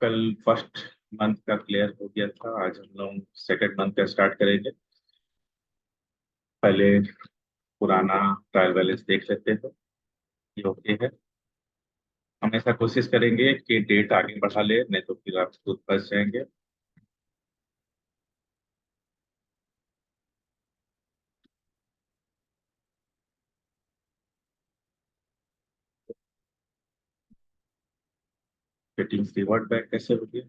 कल first month का clear हो गया था। आज हम लोग सेकंड मंथ का स्टार्ट करेंगे। पहले पुराना ट्रायल बैलेंस देख लेते हैं। ये ओके है। हमेशा कोशिश करेंगे कि डेट आगे बढ़ा ले, नहीं तो फिर आप खुद फंस जाएंगे। 15 रिवॉर्ड बैक कैसे हो गया?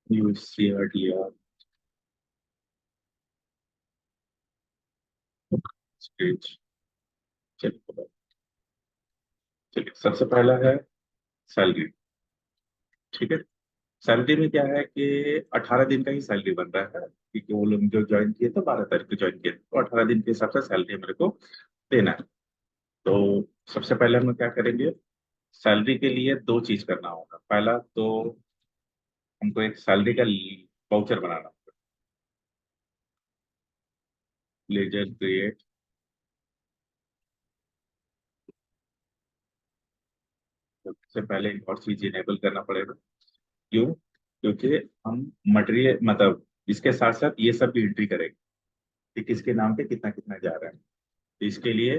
You see R D R stage. चलिए चलिए, सबसे पहला है सैलरी। ठीक है। सैलरी में क्या है कि 18 दिन का ही सैलरी बन रहा है, क्योंकि वो लोग जो ज्वाइन किए थे 12 तारीख को ज्वाइन किए थे, तो 18 दिन के हिसाब से सैलरी मेरे को देना है। तो सबसे पहले हम लोग क्या करेंगे? सैलरी के लिए दो चीज करना होगा। पहला तो हमको एक सैलरी का वाउचर बनाना होगा। Laser create. सबसे पहले एक और चीज इनेबल करना पड़ेगा। क्यों? क्योंकि हम मटेरियल मतलब इसके साथ साथ ये सब भी एंट्री करेंगे कि किसके नाम पे कितना कितना जा रहा है। तो इसके लिए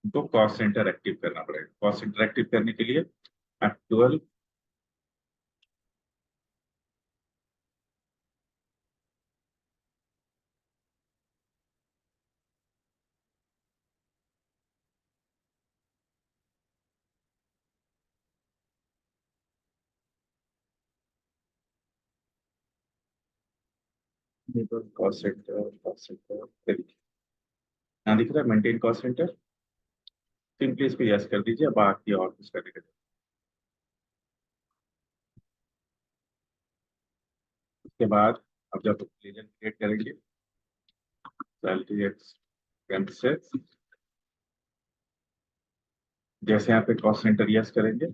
हमको कॉस्ट सेंटर एक्टिव करना पड़ेगा। कॉस्ट सेंटर एक्टिव करने के लिए एक्चुअल कॉस्ट सेंटर यहाँ दिख रहा है मेंटेन कॉस्ट सेंटर। सिंपली इस पे यस कर दीजिए, बाकी और कुछ करने का नहीं। उसके बाद अब जब लेजर क्रिएट करेंगे, सैलरी एक्सपेंसेस, जैसे यहाँ पे कॉस्ट सेंटर यस करेंगे,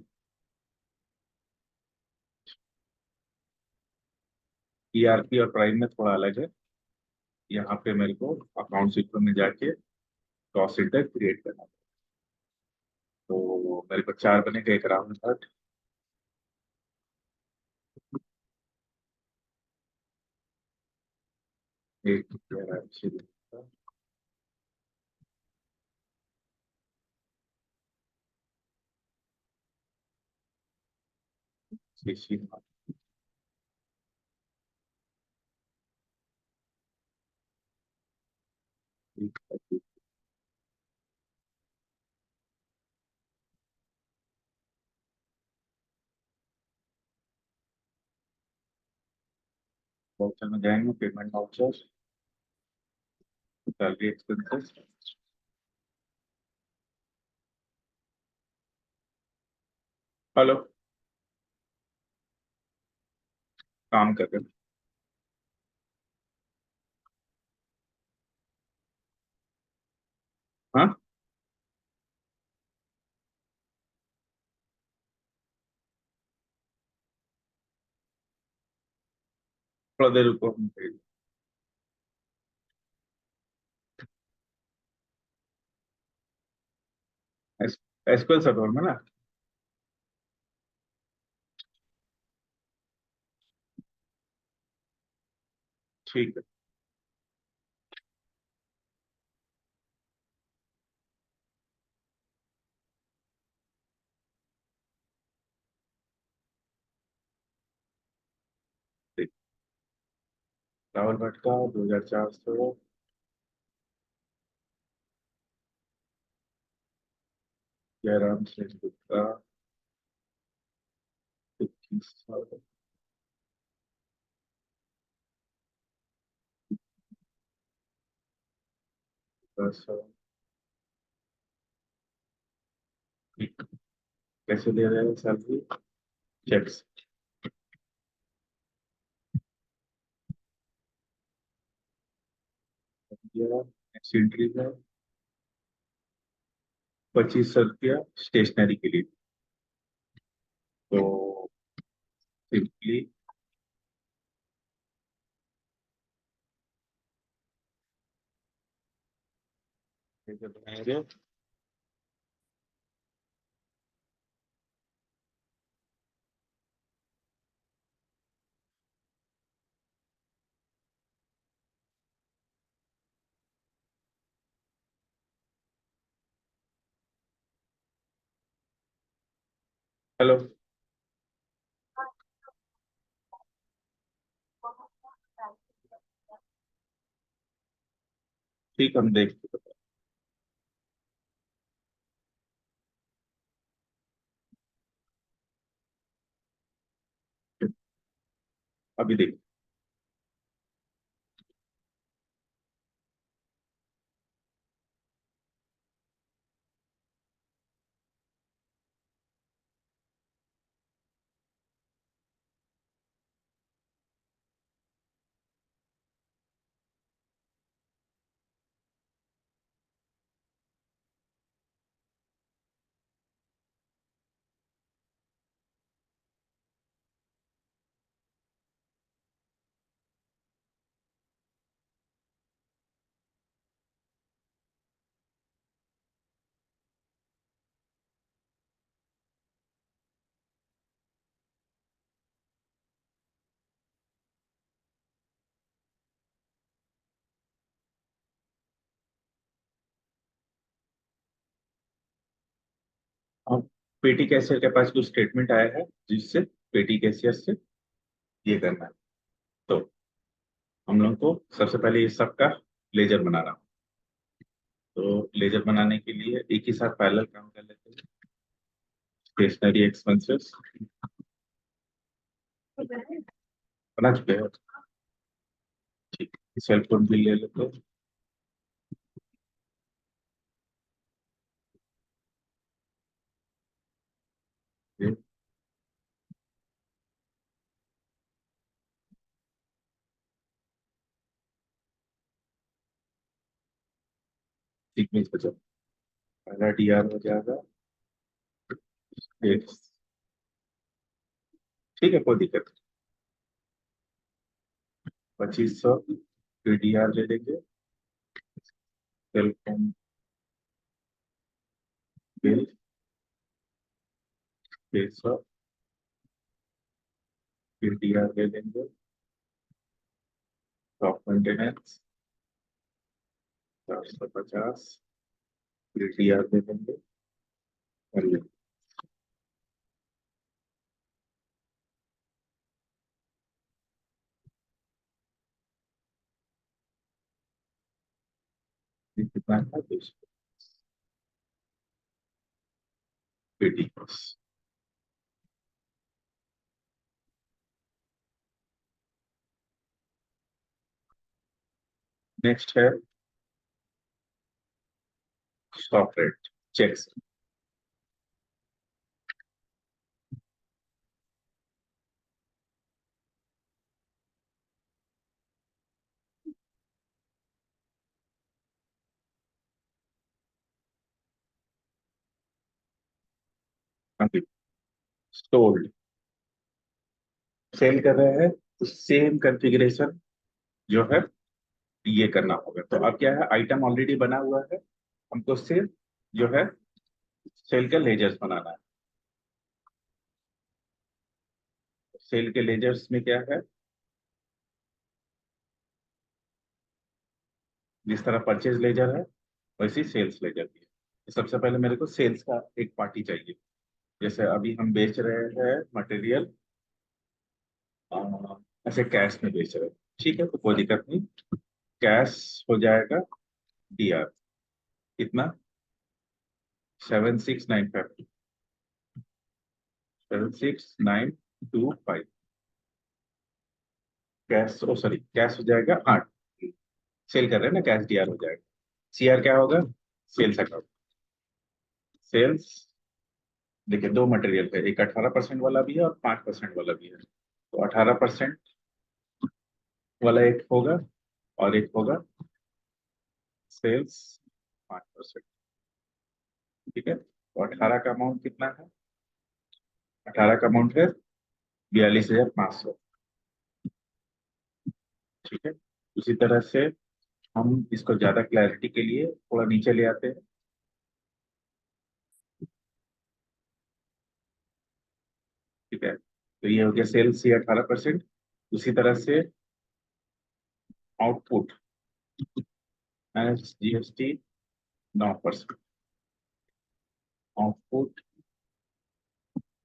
ईआरपी और प्राइम में थोड़ा अलग है। यहाँ पे मेरे को अकाउंट सीक्वेंस में जाके कॉस्ट सेंटर क्रिएट करना है। तो मेरे को चार बनेगा, एक राहुल भट्ट, एक CC, वाउचर में जाएंगे, payment voucher, salary expenses. Hello, काम कर रहे हैं। हाँ, थोड़ा देर रुको, हम एसक्यूएल सर्वर में ना। ठीक है। ठीक। राहुल भट्ट का 2400, जयराम सेनगुप्ता 2100, 1000। ठीक। कैसे दे रहे हैं सैलरी? चेक्स। नेक्स्ट एंट्री है ₹2500 स्टेशनरी के लिए। तो सिंपली कैसे बनाएंगे? हेलो। ठीक, हम देखते हैं। अभी देखते हैं। अब पेटी कैशियर के पास कुछ स्टेटमेंट आया है जिससे पेटी कैशियर से ये करना है। तो हम लोग को सबसे पहले इस सब का लेजर बनाना। तो लेजर बनाने के लिए एक ही साथ पैरेलल काम कर लेते हैं। स्टेशनरी एक्सपेंसेस बना चुके हैं। ठीक, सेल फोन बिल ले लेते हैं। ये सीक्वेंस बचा। पहला डीआर हो जाएगा एक। ठीक है, कोई दिक्कत नहीं। 2500 डीआर ले लेंगे। सेल फोन बिल 600 डीआर ले लेंगे। टॉप मेंटेनेंस 450 डीआर ले लेंगे। और ये कितना है? 280। नेक्स्ट है stock rate checks. Sold sale कर रहे हैं तो सेम कॉन्फ़िगरेशन जो है ये करना होगा। तो अब क्या है, आइटम ऑलरेडी बना हुआ है, हमको सिर्फ जो है सेल का लेजर्स बनाना है। सेल के लेजर्स में क्या है, जिस तरह परचेज लेजर है वैसे ही सेल्स लेजर भी है। तो सबसे पहले मेरे को सेल्स का एक पार्टी चाहिए। जैसे अभी हम बेच रहे हैं मटेरियल, ऐसे कैश में बेच रहे हैं। ठीक है, तो कोई दिक्कत नहीं। कैश हो जाएगा डीआर कितना, 7695। 76,925 कैश, ओ सॉरी, कैश हो जाएगा 8। सेल कर रहे हैं ना, कैश डीआर हो जाएगा। सीआर क्या होगा? Sales account. सेल्स, देखिए दो मटेरियल है, एक 18% वाला भी है और 5% वाला भी है। तो 18% वाला एक होगा और एक होगा सेल्स 5%। ठीक है, तो 18 का अमाउंट कितना है? 18 का अमाउंट है 42,500। ठीक है, उसी तरह से हम इसको ज्यादा क्लैरिटी के लिए थोड़ा नीचे ले आते हैं। ठीक है, तो ये हो गया सेल्स ये 18%। उसी तरह से output S GST 9%। Output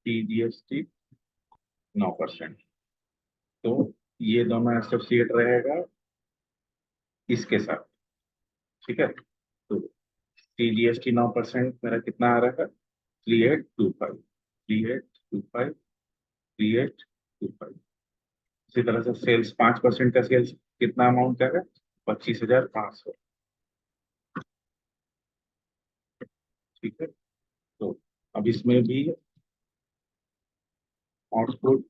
T GST 9%। तो ये दोनों एसोसिएट रहेगा इसके साथ। ठीक है, तो टी जीएसटी 9% मेरा कितना आ रहा है? 3825, 3825, 3825। इसी तरह से सेल्स 5% का सेल्स कितना अमाउंट का है? 25,500। ठीक है, तो अब इसमें भी आउटपुट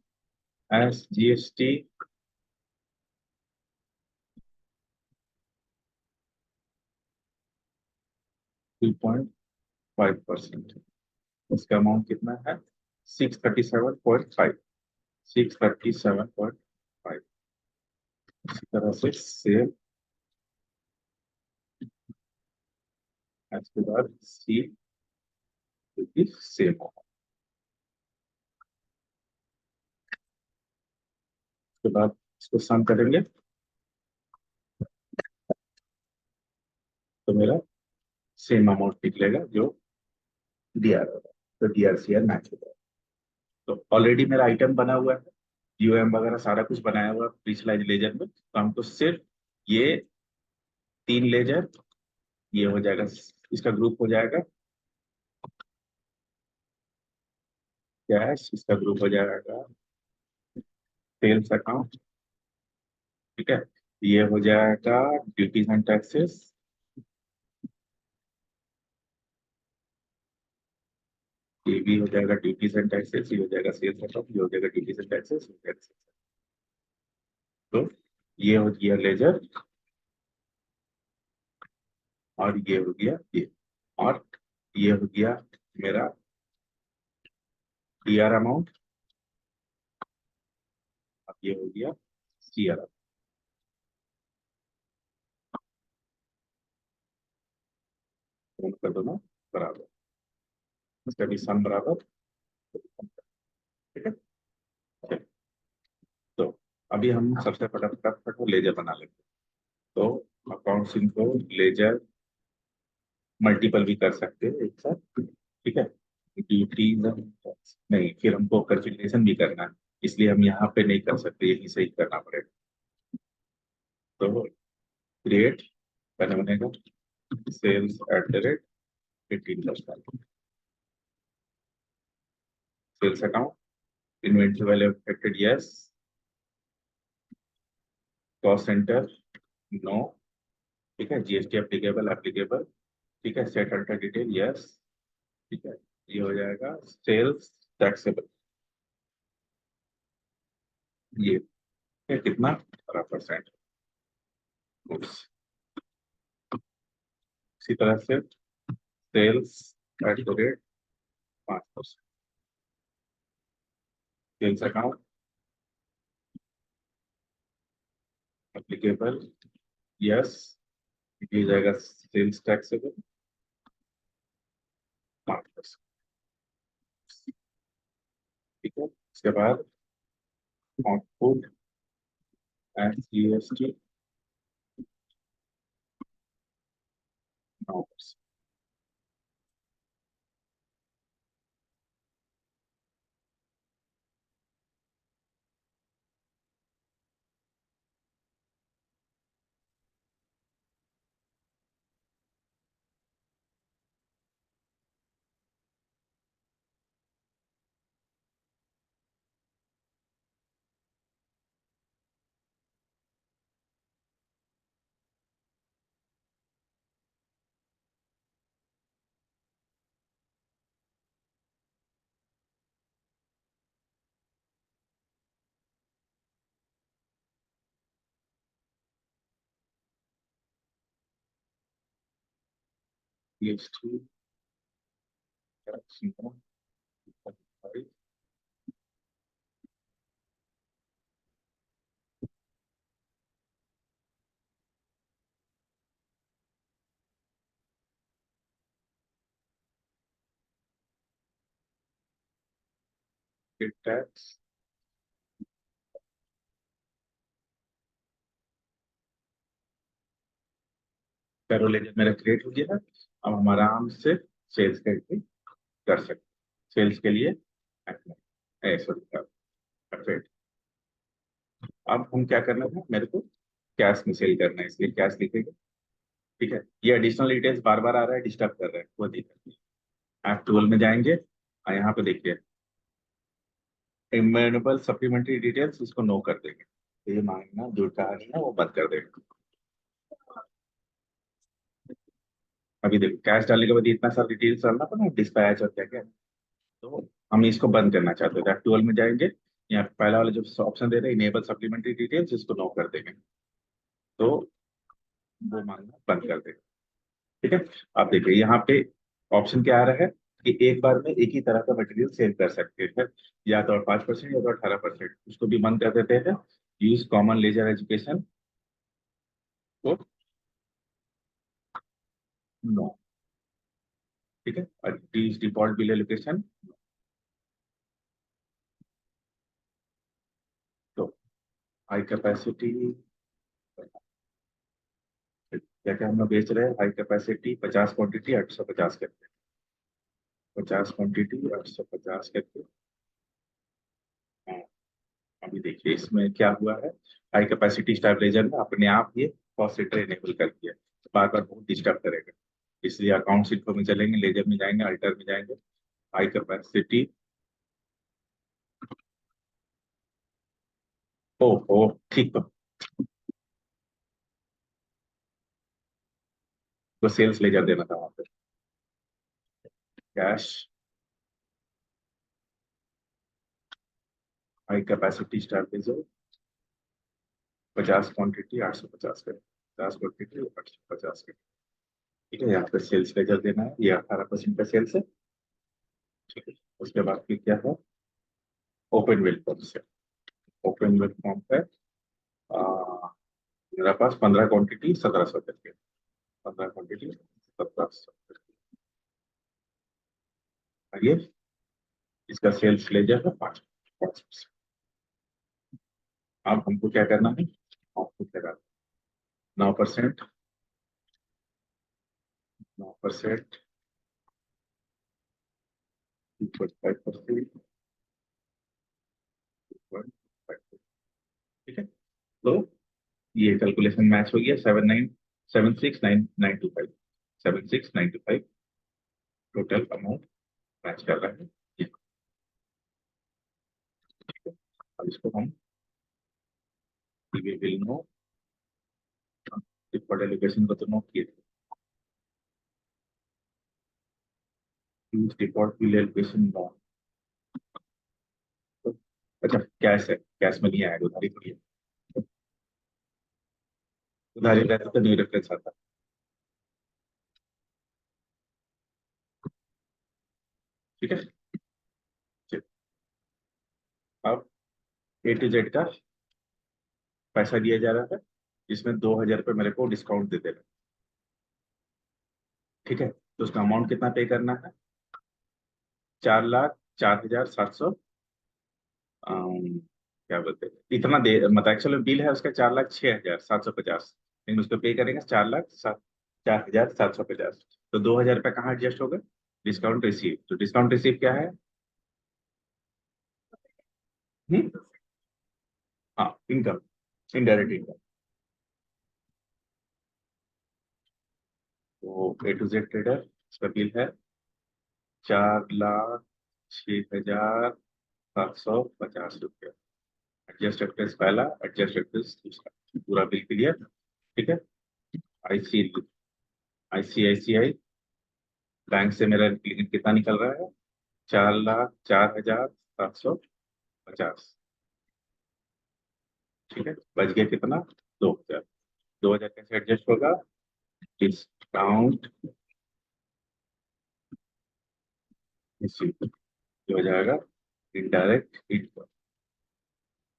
एस जीएसटी 2.5%। इसका अमाउंट कितना है? 637.5। 637.5। इसी तरह से सेल, इसके बाद सी सेल होगा। उसके बाद इसको सम करेंगे तो मेरा सेम अमाउंट निकलेगा जो डीआर होगा। तो डीआरसीआर मैच होगा। तो ऑलरेडी मेरा आइटम बना हुआ है, यूएम वगैरह सारा कुछ बनाया हुआ है पिछला लेजर में, तो हमको सिर्फ ये 3 लेजर, ये हो जाएगा, इसका ग्रुप हो जाएगा कैश, इसका ग्रुप हो जाएगा सेल्स अकाउंट। ठीक है, ये हो जाएगा ड्यूटीज एंड टैक्सेस। ये भी हो जाएगा ड्यूटीज एंड टैक्सेस। ये हो जाएगा सेल्स अकाउंट। ये हो जाएगा ड्यूटीज एंड टैक्सेस। तो ये हो गया लेजर, और ये हो गया ये, और ये हो गया मेरा डीआर अमाउंट, और ये हो गया सीआर। अमाउंट कर दोनों बराबर, इसका भी सम बराबर। ठीक है, चलिए, तो अभी हम सबसे फटाफट लेजर बना लेते हैं। तो अकाउंट्स को लेजर मल्टीपल भी कर सकते हैं एक साथ। ठीक है, ड्यूटीज नहीं, फिर हमको कैलकुलेशन भी करना है, इसलिए हम यहाँ पे नहीं कर सकते, यही सही करना पड़ेगा। तो क्रिएट करने बनेगा sales at the rate 18%। Sales account inventory value affected yes, cost centre no. ठीक है, जीएसटी एप्लीकेबल एप्लीकेबल। ठीक है, सेट अल्टर डिटेल यस। ठीक है, ये हो जाएगा सेल्स टैक्सेबल। ये है कितना? 12%। इसी तरह से sales at the rate 5%। Sales account applicable yes, ये हो जाएगा सेल्स टैक्सेबल 5%। ठीक है, इसके बाद output and GST 9%। GST tax payroll ledger मेरा क्रिएट हो गया है। अब हम आराम से सेल्स करके कर सकते, सेल्स के लिए सॉरी, परफेक्ट। अब हम क्या करना है, मेरे को कैश में सेल करना है, इसलिए कैश लिखेंगे। ठीक है, ये एडिशनल डिटेल्स बार बार आ रहा है, डिस्टर्ब कर रहा है, वो दिक्कत नहीं। आप टूल में जाएंगे और यहाँ पे देखिए इम्यूनेबल सप्लीमेंट्री डिटेल्स, इसको नो कर देंगे, तो ये मांगना जो कहानी है वो बंद कर देंगे। अभी देखो कैश डालने के बाद इतना सारा डिटेल्स डालना पड़ा, डिस्पैच और क्या क्या, तो हम इसको बंद करना चाहते हैं। टूल में जाएंगे, यहाँ पे पहला वाला जो ऑप्शन दे रहे हैं इनेबल सप्लीमेंट्री डिटेल्स, इसको नो कर देंगे, तो वो मांगना बंद कर देंगे। ठीक है, आप देखिए यहाँ पे ऑप्शन क्या आ रहा है कि एक बार में एक ही तरह का मटेरियल सेल कर सकते हैं, या तो 5% या तो 18%, उसको भी बंद कर देते हैं। यूज कॉमन लेजर एजुकेशन को नो। ठीक है, और यूज डिफॉल्ट बिल एलोकेशन, तो हाई कैपेसिटी क्या क्या हम लोग बेच रहे हैं, हाई कैपेसिटी 50 क्वांटिटी 850 करके, 50 क्वांटिटी 850 करके। हाँ, अभी देखिए इसमें क्या हुआ है, हाई कैपेसिटी स्टेबलाइजर में अपने आप ये कॉस्ट सेंटर इनेबल कर दिया, तो बार बार बहुत डिस्टर्ब करेगा, इसलिए अकाउंट इन्फो में चलेंगे, लेजर में जाएंगे, अल्टर में जाएंगे, हाई कैपेसिटी। ओ ओ ठीक, तो सेल्स लेजर देना था वहां पे, cash high capacity stabiliser 50 quantity 850 का, 50 क्वांटिटी 850 का। ठीक है, यहाँ पे सेल्स लेजर देना है, ये 18% का सेल्स है। ठीक है, उसके बाद फिर क्या है, ओपन वेल फॉर्म से, ओपन वेल फॉर्म पे मेरे पास 15 क्वांटिटी 1700 करके, 15 क्वांटिटी 1700 करके, ये इसका सेल्स लेजर है 5%। अब हमको क्या करना है, आउटपुट लगा 9%, 9%, 2.5%, 2.5%। ठीक है, तो ये कैलकुलेशन मैच हो गया, 7976925, 76925 टोटल अमाउंट मैच कर रहा है ये। ठीक है, अब इसको हम विल नो, डिफॉल्ट एलोकेशन को तो नो किए थे, use default bill allocation no. अच्छा कैश है, कैश में नहीं आएगा, उधारी थोड़ी है, उधारी रहता तो न्यू रेफरेंस आता। ठीक है, चलिए, अब A to Z का पैसा दिया जा रहा है, इसमें 2000 रुपये मेरे को डिस्काउंट दे देना। ठीक है, तो उसका अमाउंट कितना पे करना है, 4,04,700, क्या बोलते हैं इतना दे, मतलब एक्चुअल बिल है उसका 4,06,750, लेकिन उसको पे करेंगे 4,04,750, तो 2000 रुपये कहाँ एडजस्ट होगा, डिस्काउंट रिसीव, तो डिस्काउंट रिसीव क्या है, हम्म, हाँ इनकम, इनडायरेक्ट इनकम। तो A to Z ट्रेडर, इसका बिल है 4,06,750 रुपया, एडजस्ट एक्सप्रेस पहला, एडजस्ट एक्सप्रेस दूसरा, पूरा बिल क्लियर। ठीक है, आईसी आईसीआईसीआई बैंक से मेरा कितना निकल रहा है, 4,04,750। ठीक है, बच गया कितना, 2,000, 2,000 कैसे एडजस्ट होगा, डिस्काउंट रिसीव, ये हो जाएगा इनडायरेक्ट इनकम।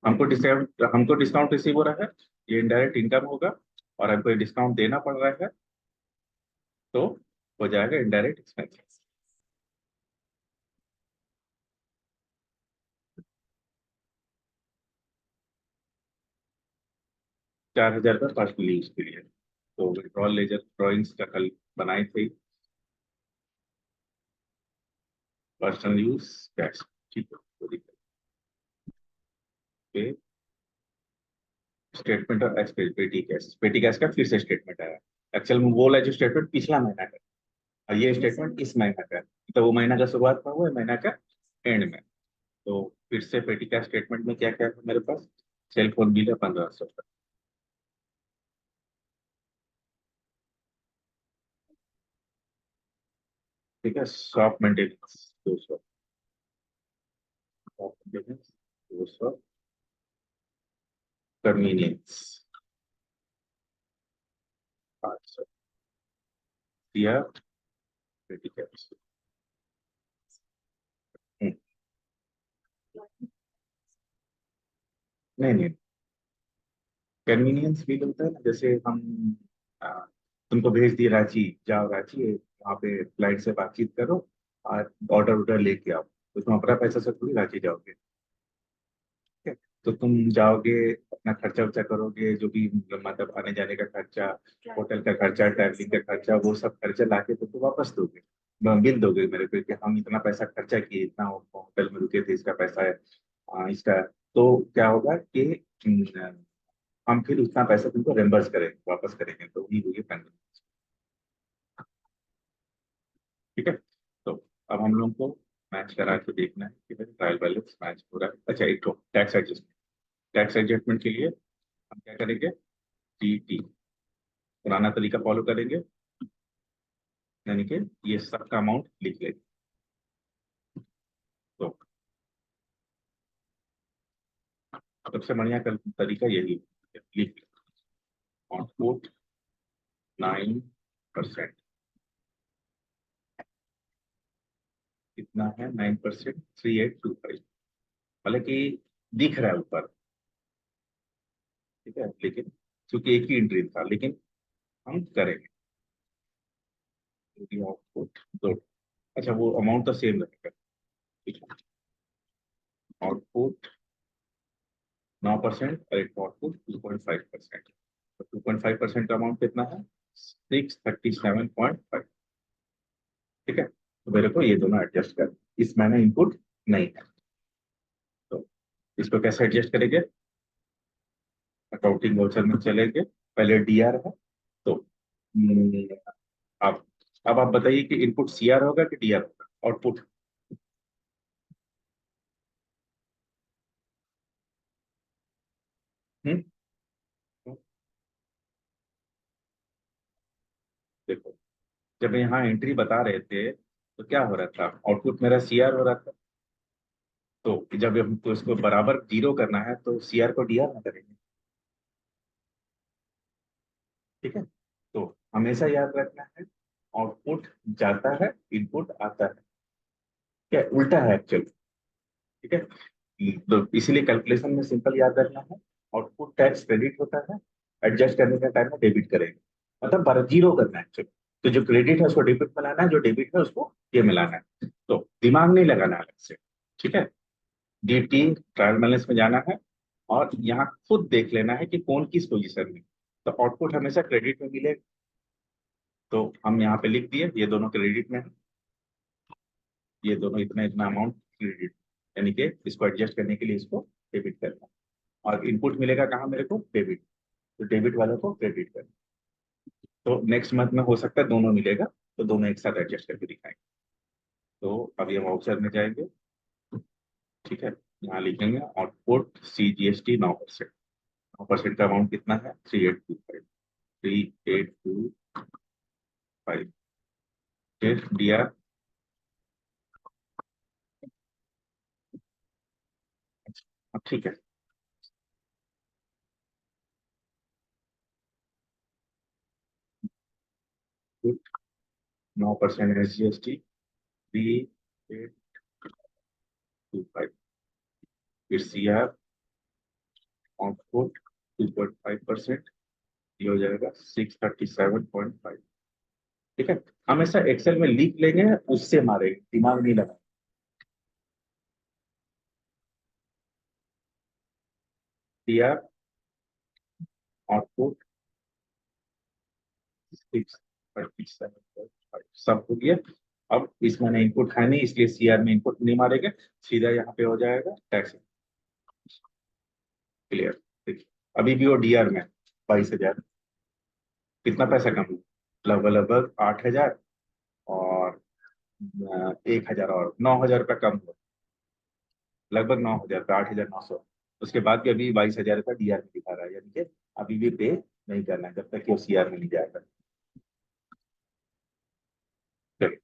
हमको डिस्काउंट रिसीव हो रहा है, ये इनडायरेक्ट इनकम होगा, और हमको ये डिस्काउंट देना पड़ रहा है, तो हो जाएगा इनडायरेक्ट एक्सपेंसेस। 4,000 का पर्सनल यूज के लिए, तो विड्रॉल लेजर ड्रॉइंग्स का कल बनाए थे, पर्सनल यूज कैश। ठीक है, कोई दिक्कत नहीं। स्टेटमेंट और पेटी कैश का फिर से स्टेटमेंट आया। एक्चुअल में वो वाला जो स्टेटमेंट पिछला महीना का, और ये स्टेटमेंट इस महीना का, तो वो महीना का शुरुआत में हुआ है, महीना का एंड में। तो फिर से पेटी कैश स्टेटमेंट में क्या क्या है मेरे पास? सेल फोन बिल है 1,500 का। ठीक है, shop maintenance 200, shop maintenance 200, convenience 500, दिया पेटी कैश। हम्म, नहीं नहीं, कन्वीनियंस फील होता है ना, जैसे हम आ, तुमको भेज दिए रांची, जाओ रांची, वहाँ पे फ्लाइट से बातचीत करो और ऑर्डर ऑर्डर लेके आओ, तो तुम अपना पैसा से थोड़ी रांची जाओगे। ठीक है, तो तुम जाओगे, अपना खर्चा वर्चा करोगे, जो भी मतलब आने जाने का खर्चा, होटल का खर्चा, ट्रैवलिंग का खर्चा, वो सब खर्चा लाके तो वापस दोगे, बिल दोगे मेरे को कि हम इतना पैसा खर्चा किए, इतना होटल में रुके थे, इसका पैसा है, इसका। तो क्या होगा कि हम फिर उतना पैसा तुमको रेम्बर्स करेंगे, वापस करेंगे, तो वही हुई पेनल्टी। ठीक है, तो अब हम लोग को मैच करा के देखना है कि भाई ट्रायल बैलेंस मैच हो रहा है। अच्छा, एक तो टैक्स एडजस्टमेंट, टैक्स एडजस्टमेंट के लिए हम क्या करेंगे? टी पुराना तरीका फॉलो करेंगे, यानी कि ये सबका अमाउंट लिख लेंगे। तो सबसे बढ़िया तरीका यही है, लिख आउटपुट 9%, कितना है 9%? 3825, हालांकि दिख रहा है ऊपर, ठीक है, लेकिन क्योंकि एक ही एंट्री था, लेकिन हम करेंगे आउटपुट दो। अच्छा, वो अमाउंट तो सेम रहेगा। ठीक है, आउटपुट 9% और एक आउटपुट 2.5%, तो 2.5% का अमाउंट कितना है? 637.5। ठीक है, तो मेरे को ये दोनों एडजस्ट कर, इस महीने इनपुट नहीं है, तो इसको कैसे एडजस्ट करेंगे? अकाउंटिंग वाउचर में चलेंगे, पहले डीआर है, तो अब अब आप बताइए कि इनपुट सीआर होगा कि डीआर होगा आउटपुट? हम्म, देखो, जब यहाँ एंट्री बता रहे थे तो क्या हो रहा था? आउटपुट मेरा सीआर हो रहा था, तो जब हमको इसको बराबर जीरो करना है तो सीआर को डीआर में करेंगे। ठीक है, तो हमेशा याद रखना है, आउटपुट जाता है, इनपुट आता है, क्या उल्टा है एक्चुअल। ठीक है, तो इसीलिए कैलकुलेशन में सिंपल याद रखना है, आउटपुट टैक्स क्रेडिट होता है, एडजस्ट करने का टाइम में डेबिट करेंगे, मतलब बारह जीरो करना है एक्चुअली। तो जो क्रेडिट है उसको डेबिट में लाना है, जो डेबिट है उसको ये मिलाना है, तो दिमाग नहीं लगाना है अलग से। ठीक है, डी ट्रायल बैलेंस में जाना है, और यहाँ खुद देख लेना है कि कौन किस पोजीशन में, तो आउटपुट हमेशा क्रेडिट में मिलेगा, तो हम यहाँ पे लिख दिए ये दोनों क्रेडिट में है, ये दोनों इतना इतना अमाउंट क्रेडिट, यानी कि इसको एडजस्ट करने के लिए इसको डेबिट करना, और इनपुट मिलेगा कहाँ मेरे को? डेबिट, तो डेबिट वाले को क्रेडिट करना। तो नेक्स्ट मंथ में हो सकता है दोनों मिलेगा, तो दोनों एक साथ एडजस्ट करके दिखाएंगे। तो अभी हम वाउचर में जाएंगे। ठीक है, यहाँ लिखेंगे आउटपुट CGST 9%, 9% का अमाउंट कितना है? 3825, 3825। फिर दिया, ठीक है, 9% SGST, 825, फिर CR आउटपुट 2.5%, ये हो जाएगा 637.5। ठीक है, हमेशा एक्सेल में लिख लेंगे, उससे मारेंगे, दिमाग नहीं लगा। CR आउटपुट 637.5 सब हो गया। अब इसमें इनपुट है नहीं, इसलिए CR में इनपुट नहीं मारेंगे, सीधा यहाँ पे हो जाएगा टैक्स। क्लियर। देखिए, अभी भी वो DR में 22,000, कितना पैसा कम हुआ? लगभग लगभग 8,000, और 1,000 और 9,000 रुपया कम हुआ, लगभग 9,000 रुपया, 8,900। उसके बाद भी अभी 22,000 रुपया DR में दिखा रहा है, यानी कि अभी भी पे नहीं करना है जब तक कि वो CR में नहीं जाएगा। चलिए,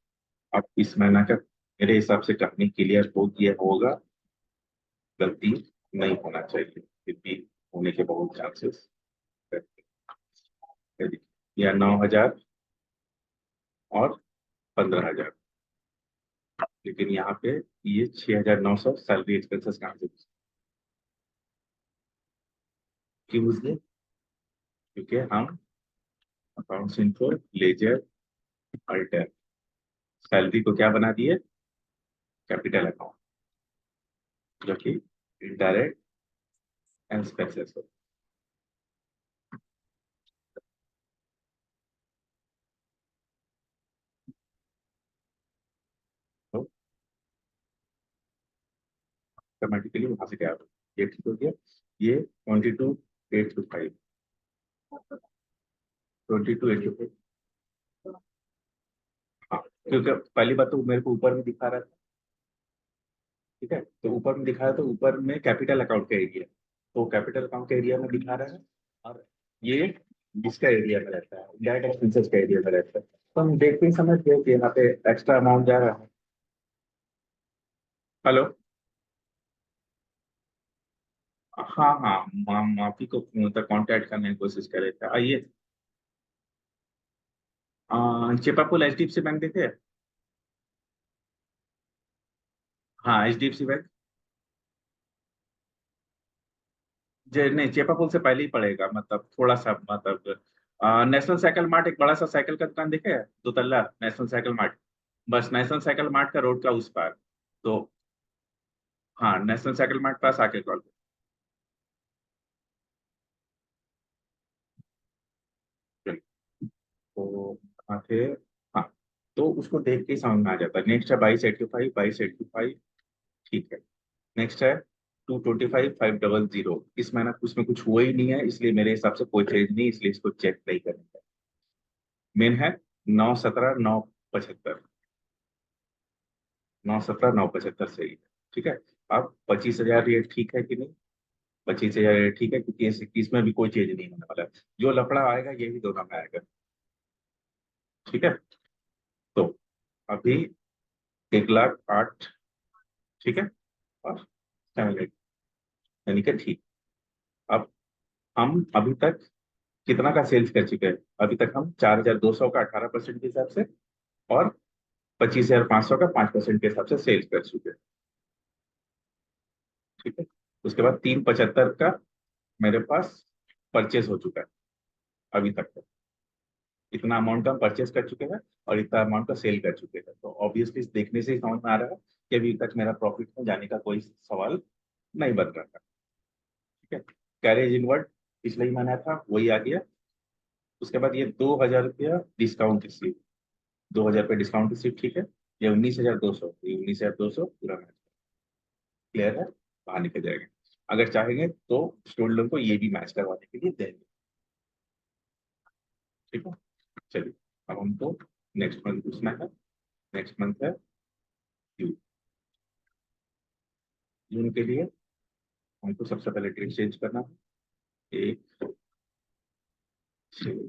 अब इस महीना का मेरे हिसाब से कहानी क्लियर हो गया होगा। गलती नहीं होना चाहिए, फिर भी होने के बहुत चांसेस है। या 9,000 और 15,000, लेकिन यहाँ पे ये 6,900 सैलरी एक्सपेंसेस कहाँ से क्यों उसने? क्योंकि हम अकाउंट्स इनको लेजर अल्टर सैलरी को क्या बना दिए? कैपिटल अकाउंट, जो कि इनडायरेक्ट एक्सपेंसेस हो। तो ऑटोमेटिकली वहां से क्या हो, ये ठीक हो गया। ये 22,825, 22,825। हाँ, क्योंकि पहली बात तो मेरे को ऊपर में दिखा रहा था। ठीक है, तो ऊपर में दिखा रहा है, तो ऊपर में कैपिटल अकाउंट का एरिया, तो कैपिटल अकाउंट का एरिया में दिखा रहा है। और ये इसका एरिया में रहता है, डायरेक्ट एक्सपेंसेस का एरिया में रहता है। तो हम देखते ही समझ गए कि यहाँ पे एक्स्ट्रा अमाउंट जा रहा है। हेलो। हाँ हाँ, माफी को मतलब कांटेक्ट करने की कोशिश कर रहे थे, आइए। चिपापुल HDFC बैंक देखे? हाँ, HDFC बैंक। नहीं, चेपापुल से पहले ही पड़ेगा, मतलब थोड़ा सा, मतलब नेशनल साइकिल मार्ट, एक बड़ा सा साइकिल का दुकान देखे है, 2 तल्ला नेशनल साइकिल मार्ट। बस नेशनल साइकिल मार्ट का रोड का उस पार। तो हाँ, नेशनल साइकिल मार्ट पास आके कॉल। तो कहाँ थे? हाँ, तो उसको देख के ही समझ में आ जाता है। नेक्स्ट है 22,85, 22,85। ठीक है। नेक्स्ट है 225,500। इस महीना उसमें कुछ हुआ ही नहीं है, इसलिए मेरे हिसाब से कोई चेंज नहीं, इसलिए इसको चेक नहीं करेंगे। मेन है 917,975, 917,975 सही है। ठीक है। अब 25,000 ये ठीक है कि नहीं? 25,000 ये ठीक है, क्योंकि इसमें भी कोई चेंज नहीं होने वाला है। जो लफड़ा आएगा यही दोनों में आएगा। ठीक है। तो अभी 1,08,000, ठीक है, और 7,800, यानी कि ठीक। अब हम अभी तक कितना का सेल्स कर चुके हैं? अभी तक हम 4,200 का 18% के हिसाब से, और 25,500 का 5% के हिसाब से सेल्स कर चुके हैं। ठीक है। उसके बाद 375 का मेरे पास परचेस हो चुका है अभी तक का। इतना अमाउंट का हम परचेस कर चुके हैं, और इतना अमाउंट का सेल कर चुके हैं, तो ऑब्वियसली देखने से ही समझ में आ रहा है कि अभी तक मेरा प्रॉफिट में जाने का कोई सवाल नहीं बन रहा था। ठीक है। कैरेज इनवर्ड पिछले ही महीना था, वही आ गया। उसके बाद ये 2,000 रुपया डिस्काउंट रिसीव, 2,000 रुपये डिस्काउंट रिसीव, ठीक है। ये 19,200, ये 19,200 पूरा क्लियर है, बाहर निकल जाएगा। अगर चाहेंगे तो स्टूडेंट लोग को ये भी मैच करवाने के लिए देंगे। ठीक है। चलिए, अब हमको नेक्स्ट मंथ पूछना है। नेक्स्ट मंथ है जून। जून के लिए हमको सबसे पहले डेट चेंज करना है। एक, छः,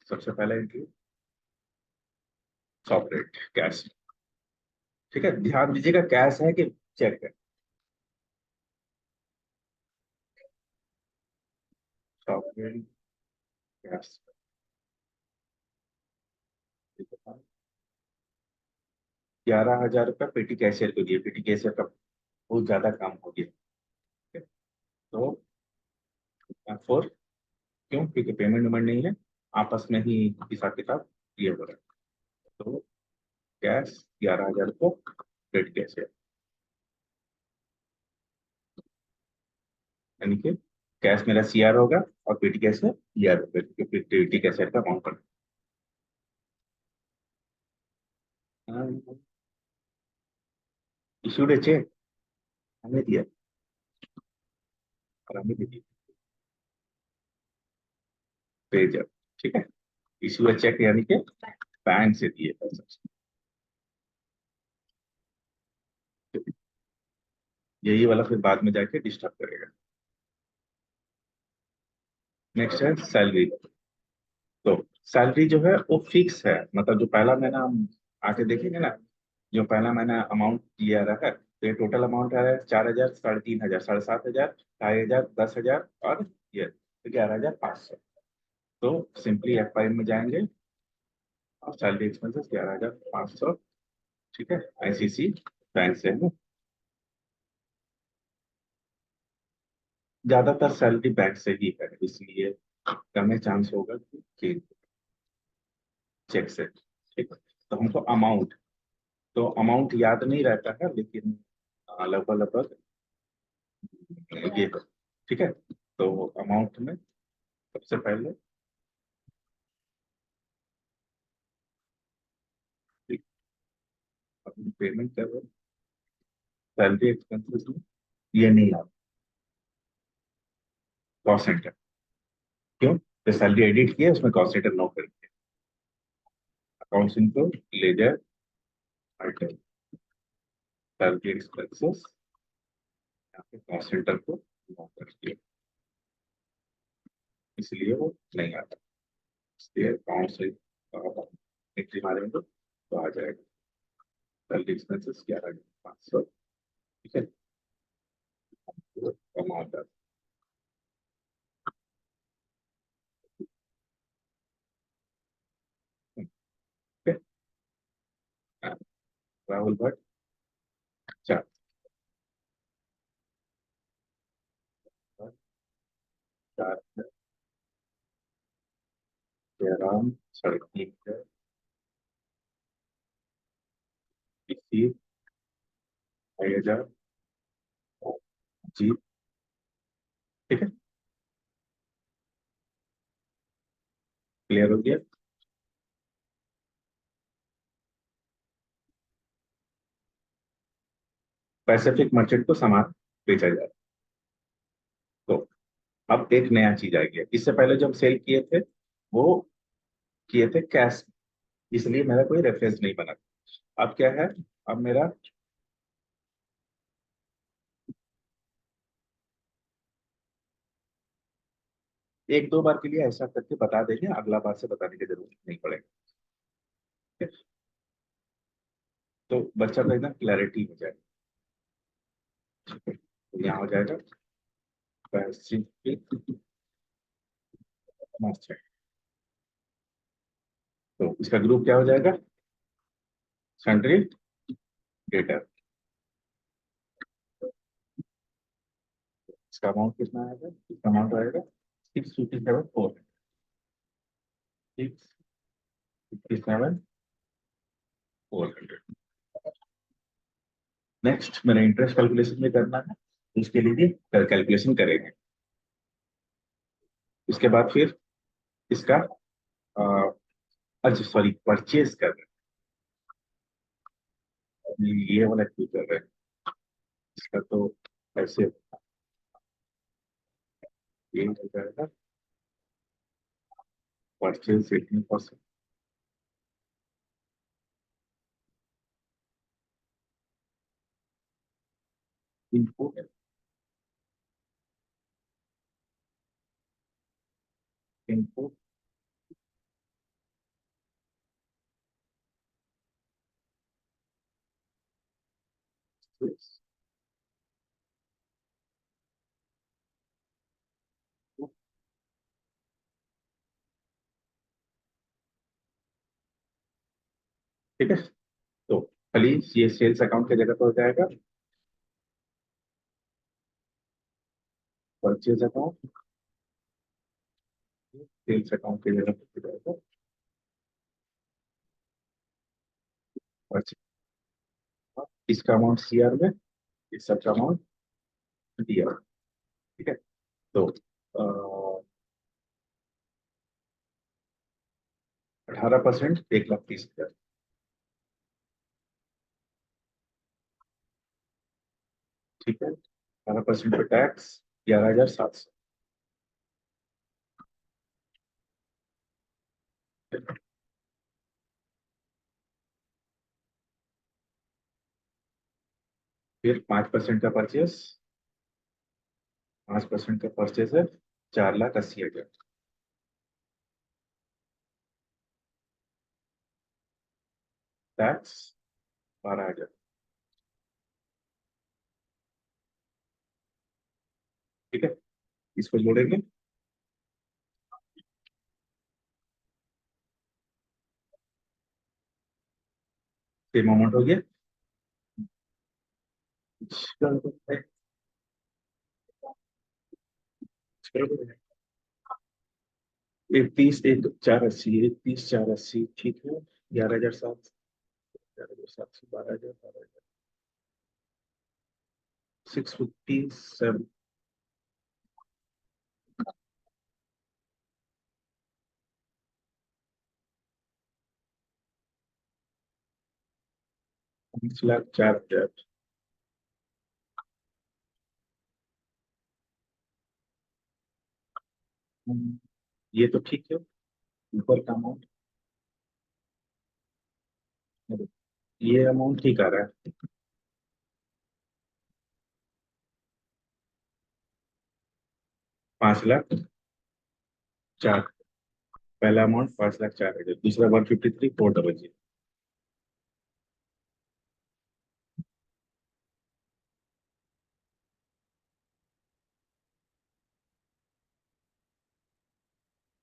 सबसे पहला एंट्री सॉफ्टवेयर कैश। ठीक है, ध्यान दीजिएगा कैश है कि चेक है। Software cash. 11,000 रुपये पेटी कैशियर को दिए, पेटी कैशियर का बहुत ज्यादा काम हो गया। ठीक है? तो फोर, क्यों? क्योंकि पेमेंट वेमेंट नहीं है, आपस में ही हिसाब किताब ये हो रहा है। तो कैश 11,000 को पेटी कैशियर, यानी कि कैश मेरा सीआर होगा और पेटी कैशियर ईआर होगा, क्योंकि पेटी कैशियर का अमाउंट पड़ा। इशूड है चेक, हमने दिया और हमने भी दिया पेज। ठीक है, इशू है चेक यानी कि बैंक से दिए पैसा। यही वाला फिर बाद में जाके डिस्टर्ब करेगा। नेक्स्ट है सैलरी। तो सैलरी जो है वो फिक्स है, मतलब जो पहला महीना हम आके देखेंगे ना, जो पहला महीना अमाउंट दिया रहा है, तो ये टोटल अमाउंट आ रहा है 4,000, 3,500, 7,500, 2,500, 10,000 और ये तो 11,500। तो सिंपली F5 में जाएंगे और सैलरी एक्सपेंसेस 11,500। ठीक है, आईसीसी बैंक से है। ज्यादातर सैलरी बैंक से ही है, इसलिए कम चांस होगा कि चेक से। ठीक है, तो हमको अमाउंट, तो अमाउंट याद नहीं रहता है, लेकिन लगभग लगभग ये है। ठीक है, तो अमाउंट में सबसे पहले अपनी पेमेंट कर रहे, सैलरी एक्सपेंसेस में ये नहीं आता, कॉस्ट सेंटर। क्यों? तो सैलरी एडिट किया उसमें कॉस्ट सेंटर नो करेंगे, अकाउंट्स इनको लेजर आइटम सैलरी एक्सपेंसेस, यहाँ पे कॉस्ट सेंटर को नो कर दिया, इसलिए वो नहीं आता। इसलिए अकाउंट से एंट्री मारेंगे तो आ जाएगा सैलरी एक्सपेंसेस 11,500। ठीक है, अमाउंट है। राहुल भट्ट, चार, चार है, जयराम 3.5 है, इसी 2,500 जी। ठीक है, क्लियर हो गया। पैसिफिक मर्चेंट को सामान बेचा जाए। तो अब एक नया चीज आ गया, इससे पहले जो हम सेल किए थे वो किए थे कैश, इसलिए मेरा कोई रेफरेंस नहीं बना। अब क्या है, अब मेरा एक दो बार के लिए ऐसा करके बता देंगे, अगला बार से बताने की जरूरत नहीं पड़ेगी। तो बच्चा को एकदम क्लैरिटी हो जाए। तो यहाँ हो जाएगा पैसिफिक मर्चेंट। तो इसका ग्रुप क्या हो जाएगा? Sundry debtor. इसका अमाउंट कितना आएगा? इसका अमाउंट आएगा 657,400, 657,400। नेक्स्ट मेरा इंटरेस्ट कैलकुलेशन में करना है, इसके लिए भी कैलकुलेशन करेंगे। इसके बाद फिर इसका अ, अच्छा सॉरी परचेज करना है, ये वाला क्यों कर रहे हैं? इसका तो ऐसे ये हो जाएगा परचेज 18%, इनपुट इनपुट। ठीक है, तो खाली ये सेल्स अकाउंट की जगह पर हो जाएगा, परचेज अकाउंट, सेल्स अकाउंट की जगह पर हो जाएगा परचेज। इसका अमाउंट सीआर में, इस सब का अमाउंट डीआर। ठीक है। तो 18%, 1,30,000। ठीक है। 18% पे टैक्स, 11,700। फिर 5% का परचेस, 5% का परचेस है 4,80,000। टैक्स 12,000। ठीक है। इसको जोड़ेंगे, सेम अमाउंट हो गया। एक 30, एक 4,80, एक 30, 4,80। ठीक है। 11,700, 11,700, 12,000, 12,000, 657। 5,04,000। ये तो ठीक है। ऊपर का अमाउंट, ये अमाउंट ठीक आ रहा है। 5,04,000। पहला अमाउंट 5,04,000, दूसरा 153,400।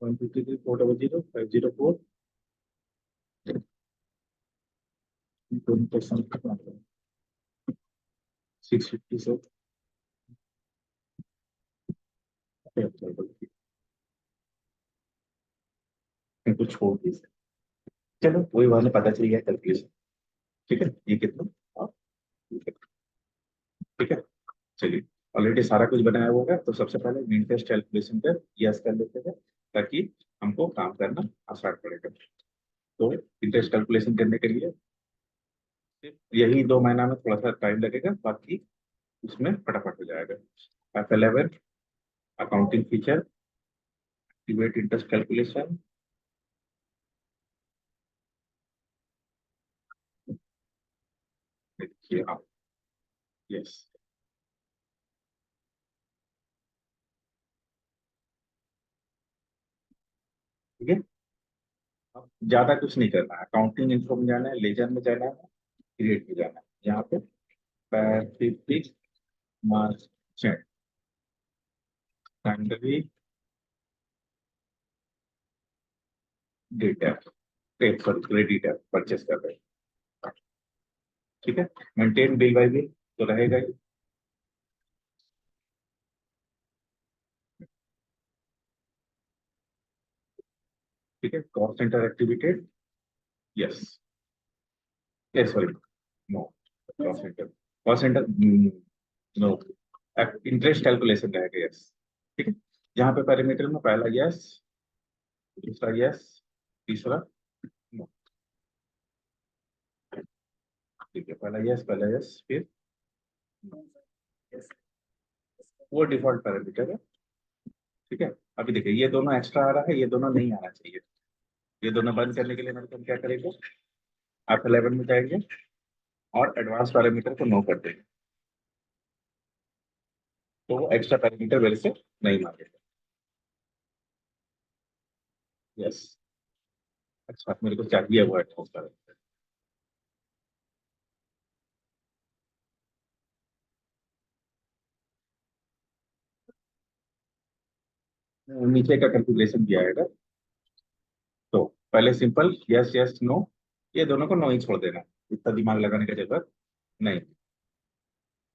153,400, 504। 657। कुछ छोड़ दी। चलो वही वाले पता चल गया कैलकुलेशन। ठीक है, ये कितना। हाँ, ठीक है। ठीक है। चलिए, ऑलरेडी सारा कुछ बनाया हुआ है, तो सबसे पहले मीन टेस्ट कैलकुलेशन कर यस कर लेते हैं, ताकि हमको काम करना आसान पड़ेगा। तो इंटरेस्ट कैलकुलेशन करने के लिए सिर्फ यही 2 महीना में थोड़ा सा टाइम लगेगा, बाकी उसमें फटाफट हो जाएगा। F11, accounting feature, activate interest calculation. देखिए आप। यस। ठीक है। अब ज्यादा कुछ नहीं करना है, अकाउंटिंग इन्फो में जाना है, लेजर में जाना है, क्रिएट में जाना है। यहाँ पे pacific merchant, sundry data, sorry credit है, परचेस कर रहे हैं। ठीक है। मेंटेन बिल बाय बिल तो रहेगा ही। ठीक है। Cost centre activated. Yes. Yes, sorry, no. Cost centre, cost centre, no. Interest calculation रहेगा, यस। ठीक है। यहाँ पे पैरामीटर में पहला यस, दूसरा यस, तीसरा नो। ठीक है, पहला यस फिर no। Yes। वो डिफॉल्ट पैरामीटर है। ठीक है। अभी देखिए, ये दोनों एक्स्ट्रा आ रहा है, ये दोनों नहीं आना चाहिए। ये दोनों बंद करने के लिए मेरे को क्या करेगा, आप 11 में जाएंगे और एडवांस पैरामीटर को नो कर देंगे, तो वो एक्स्ट्रा पैरामीटर मेरे से नहीं मांगेगा। यस। अच्छा, मेरे को चाहिए वो एडवांस पैरामीटर। नीचे का कैलकुलेशन किया आएगा। तो पहले सिंपल यस यस नो, ये दोनों को नो ही छोड़ देना। इतना दिमाग लगाने की जरूरत नहीं,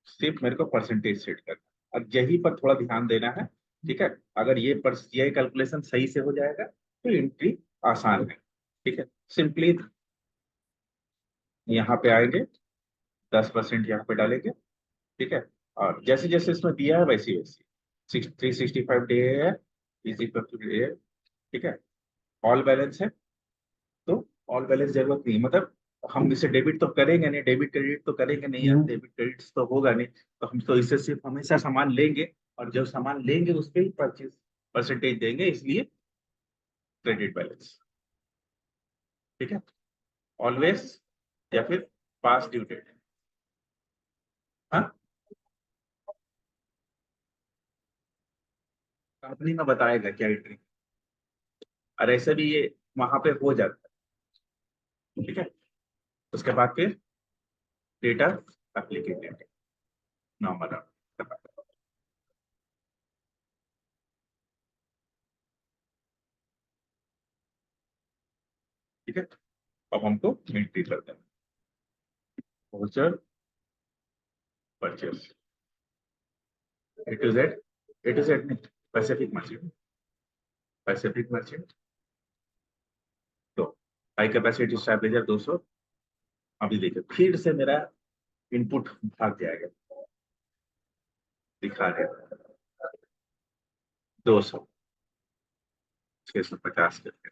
सिर्फ मेरे को परसेंटेज सेट करना और यही पर थोड़ा ध्यान देना है। ठीक है, अगर ये कैलकुलेशन सही से हो जाएगा तो एंट्री आसान है। ठीक है, सिंपली यहाँ पे आएंगे, 10% यहाँ पे डालेंगे। ठीक है, और जैसे जैसे इसमें दिया है वैसी वैसी 365 डे है, इज इक्वल टू डे। ठीक है, ऑल बैलेंस है, तो ऑल बैलेंस जरूरत नहीं, मतलब हम इसे डेबिट तो करेंगे नहीं, डेबिट क्रेडिट तो करेंगे नहीं, या डेबिट क्रेडिट तो होगा नहीं, तो हम तो इससे सिर्फ हमेशा सामान लेंगे, और जब सामान लेंगे उस पर ही 25% देंगे, इसलिए क्रेडिट बैलेंस। ठीक है, ऑलवेज या फिर पास ड्यू डेट। हाँ, कंपनी में बताएगा क्या एंट्री, और ऐसे भी ये वहां पे हो जाता है। ठीक है, उसके बाद फिर डेटा एप्लीकेटेड नॉर्मल। ठीक है, अब हमको एंट्री कर देना, voucher purchase, A to Z, A to Z नहीं, पैसिफिक मर्चेंट, पैसिफिक मर्चेंट। तो हाई कैपेसिटी स्टैबलाइजर 200। अभी देखिए फिर से मेरा इनपुट भाग जाएगा, दिखा रहे 200, 650 करके,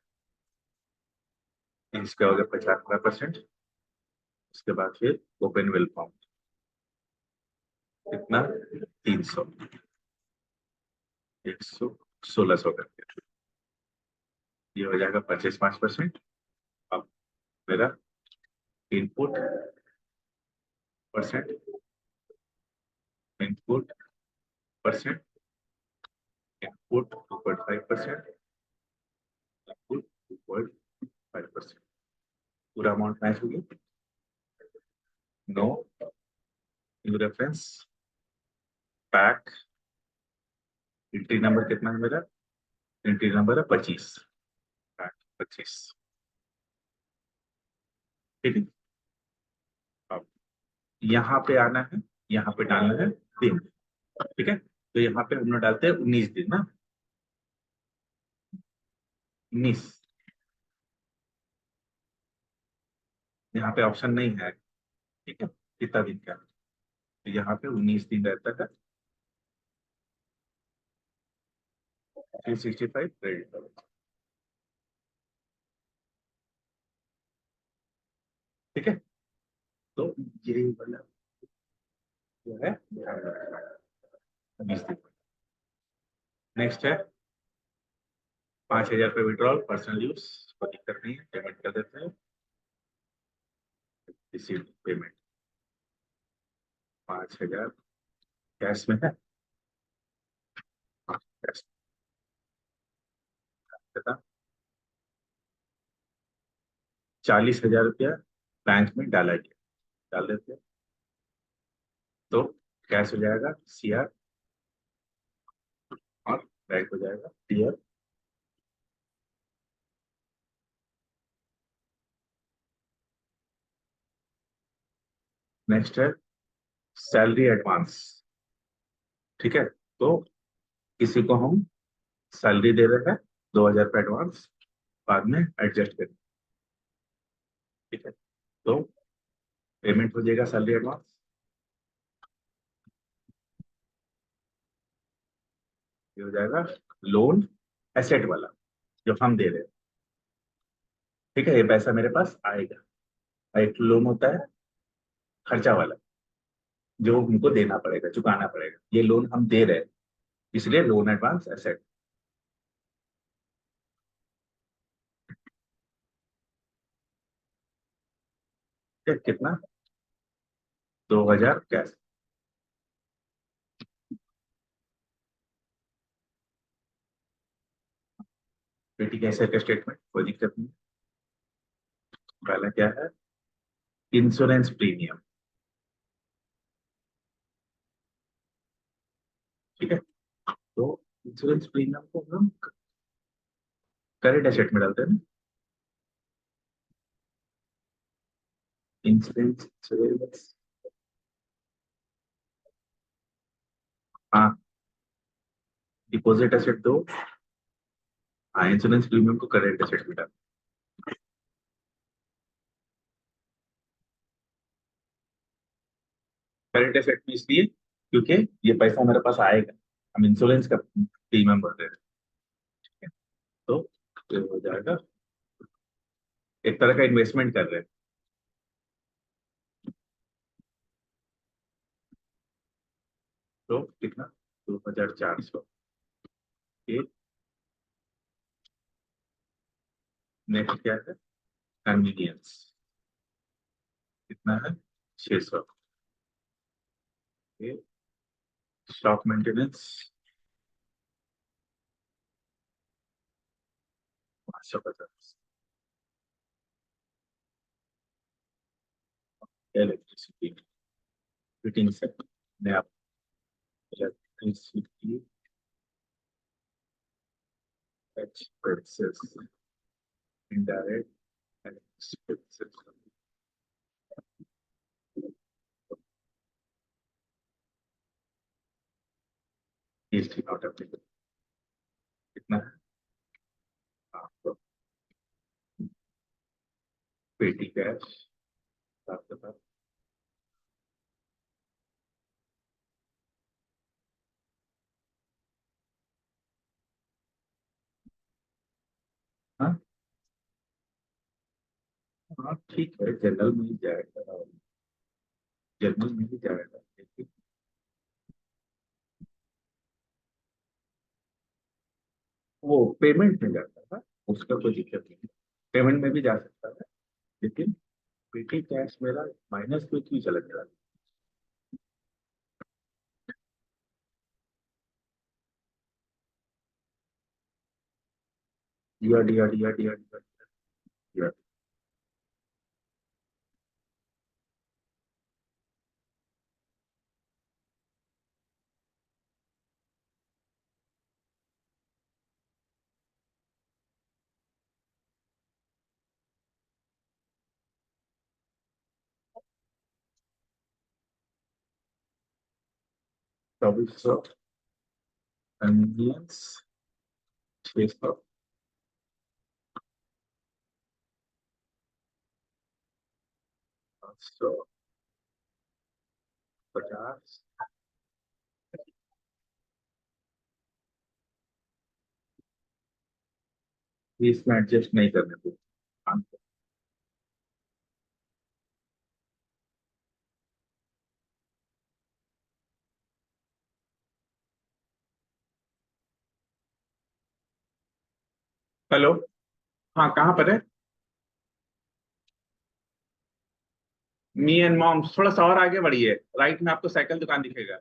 इसका हो गया 50%। उसके बाद फिर ओपन वेल फॉर्म कितना, 300, 100, 1600 करके, ये हो जाएगा 25%। अब मेरा input percent, input percent, input 2.5%, input 2.5%, पूरा अमाउंट मैच होगी। No, new reference, pack, entry number कितना है मेरा, एंट्री नंबर है 25, पैक 25। ठीक है, अब यहाँ पे आना है, यहाँ पे डालना है दिन। ठीक है, तो यहाँ पे हम लोग डालते हैं 19 दिन ना, 19। यहाँ पे ऑप्शन नहीं है। ठीक है, कितना दिन का, तो यहाँ पे 19 दिन रहता है, 365 क्रेडिट। ठीक है, तो ये वाला जो है ध्यान रखना है, 19 दिन। नेक्स्ट है 5,000 रुपये विड्रॉल पर्सनल यूज, कोई दिक्कत नहीं है, पेमेंट कर देते हैं, रिसीव पेमेंट 5,000 कैश में है। हाँ, कैश था, 40,000 रुपया बैंक में डाला गया, डाल देते हैं, तो कैश हो जाएगा CR, और बैंक हो जाएगा DR। नेक्स्ट है सैलरी एडवांस। ठीक है, तो किसी को हम सैलरी दे रहे हैं, 2,000 रुपये एडवांस, बाद में एडजस्ट करें। ठीक है, तो पेमेंट हो जाएगा सैलरी एडवांस, ये हो जाएगा लोन एसेट वाला जो हम दे रहे हैं। ठीक है, ये पैसा मेरे पास आएगा। एक लोन होता है खर्चा वाला, जो हमको देना पड़ेगा, चुकाना पड़ेगा, ये लोन हम दे रहे हैं, इसलिए लोन एडवांस एसेट। कितना, 2,000 कैश। पेटी कैसे का स्टेटमेंट, कोई दिक्कत नहीं। पहला क्या है, इंश्योरेंस प्रीमियम। ठीक है, तो इंश्योरेंस प्रीमियम को हम करेंट एसेट में डालते हैं ना। इंश्योरेंस, हाँ, डिपॉजिट एसेट दो। हाँ, इंश्योरेंस प्रीमियम को करेंट एसेट में डाल। करेंट एसेट में इसलिए क्योंकि ये पैसा मेरे पास आएगा, हम इंश्योरेंस का प्रीमियम भर रहे हैं। तो ये हो जाएगा, एक तरह का इन्वेस्टमेंट कर रहे हैं। तो कितना, 2400। नेक्स्ट क्या है, कन्वीनियंस, कितना है, 600। Stock maintenance 550। इलेक्ट्रिसिटी फिटिंग से नया, electricity expenses, indirect expenses, GST not applicable. कितना है आपको, पेटी कैश आपके पास। हाँ, हाँ ठीक है, जनरल में ही जाएगा, जनरल में ही जाएगा, लेकिन वो पेमेंट में जाता है, उसका कोई दिक्कत नहीं है, पेमेंट में भी जा सकता है। लेकिन पेटी कैश मेरा माइनस में क्यों चला गया। दिया दिया दिया दिया दिया दिया। चौबीस सौ, कन्वीनियंस 600, 550। इसमें एडजस्ट नहीं करने को। हेलो, हाँ कहाँ पर है। मी एंड मॉम्स थोड़ा सा और आगे बढ़िए, राइट में आपको साइकिल दुकान दिखेगा।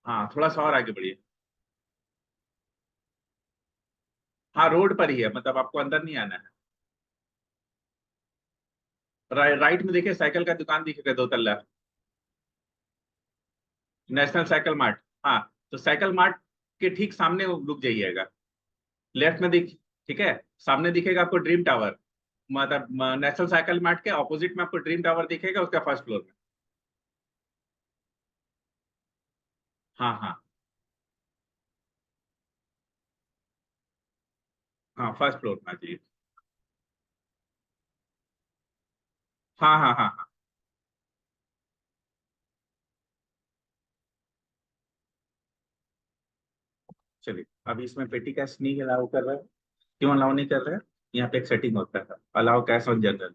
हाँ थोड़ा सा और आगे बढ़िए। हाँ रोड पर ही है, मतलब आपको अंदर नहीं आना है। राइट में देखिए साइकिल का दुकान दिखेगा, दो तल्ला, नेशनल साइकिल मार्ट। हाँ, तो साइकिल मार्ट के ठीक सामने वो रुक जाइएगा, लेफ्ट में दिख, ठीक है, सामने दिखेगा आपको ड्रीम टावर, मतलब नेशनल साइकिल मार्ट के ऑपोजिट में आपको ड्रीम टावर दिखेगा, उसका फर्स्ट फ्लोर में। हाँ हाँ, हाँ फर्स्ट फ्लोर में आ जाइए। हाँ हाँ हाँ हाँ। चलिए, अभी इसमें पेटी कैश नहीं अलाउ कर रहा है। क्यों अलाउ नहीं कर रहे हैं, यहाँ पे एक सेटिंग होता है, allow cash on general.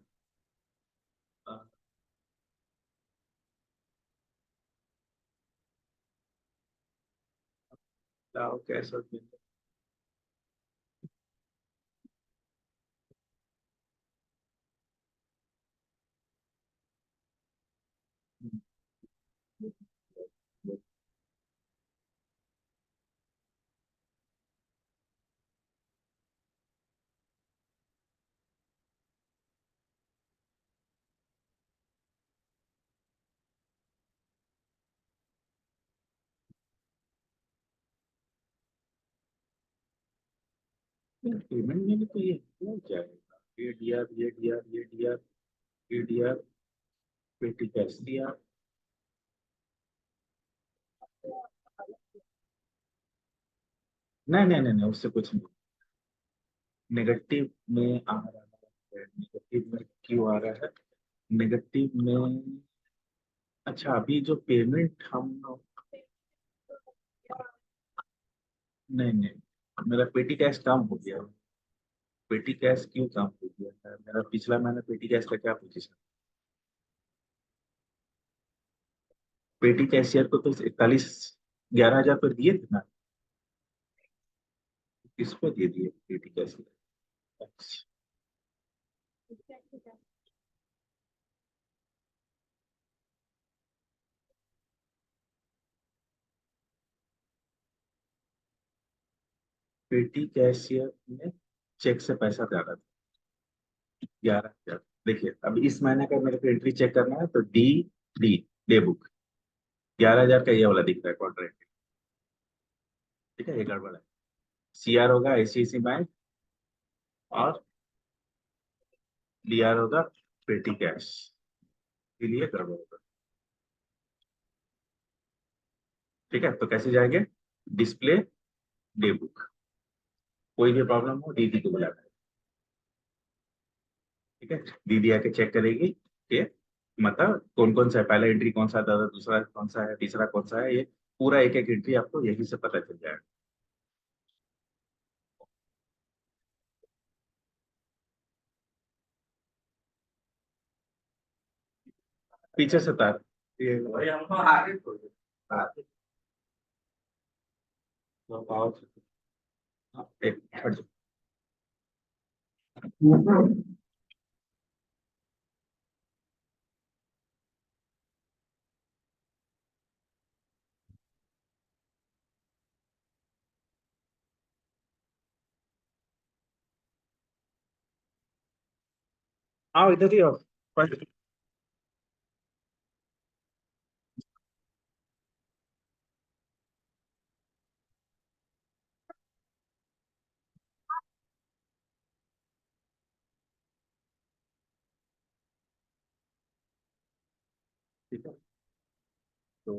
Allow cash on general. Payment में भी तो ये हो जाएगा, ये डीआर ये डीआर ये डीआर। पीडीआर पेटी कैश दिया। नहीं नहीं नहीं नहीं, उससे कुछ नहीं। नेगेटिव में आ रहा है, नेगेटिव में क्यों आ रहा है? नेगेटिव में, अच्छा अभी जो पेमेंट हम, नहीं नहीं, मेरा पेटी कैश काम हो गया। पेटी कैश क्यों काम हो गया है? मेरा पिछला महीना पेटी कैश का क्या पोजीशन? पेटी कैशियर को तो 41,11,000 पर दिए थे ना। किसको दे दिए पेटी कैशियर? अच्छा, पेटी कैशियर में चेक से पैसा ज्यादा था, 11,000। देखिए अब इस महीने का मेरे को एंट्री चेक करना है, तो डी, डी डे बुक 11,000 का ये वाला दिख रहा है कॉन्ट्रैक्ट। ठीक है, ये गड़बड़ है। सीआर होगा आईसीआईसी बैंक, और डीआर होगा पेटी कैश, इसलिए गड़बड़ होगा। ठीक है, तो कैसे जाएंगे? डिस्प्ले डे बुक, कोई भी प्रॉब्लम हो दीदी को बुलाना है। ठीक है, दीदी आके चेक करेगी कि मतलब कौन कौन सा है, पहला एंट्री कौन सा था, दूसरा कौन सा है, तीसरा कौन सा है, ये पूरा एक एक एंट्री आपको यही से पता चल जाएगा। पीछे से तार, ये भाई हमको आगे छोड़ दो। आगे तो आओ। हाँ, एक हट जाओ। आओ इधर ही आओ। ठीक है, तो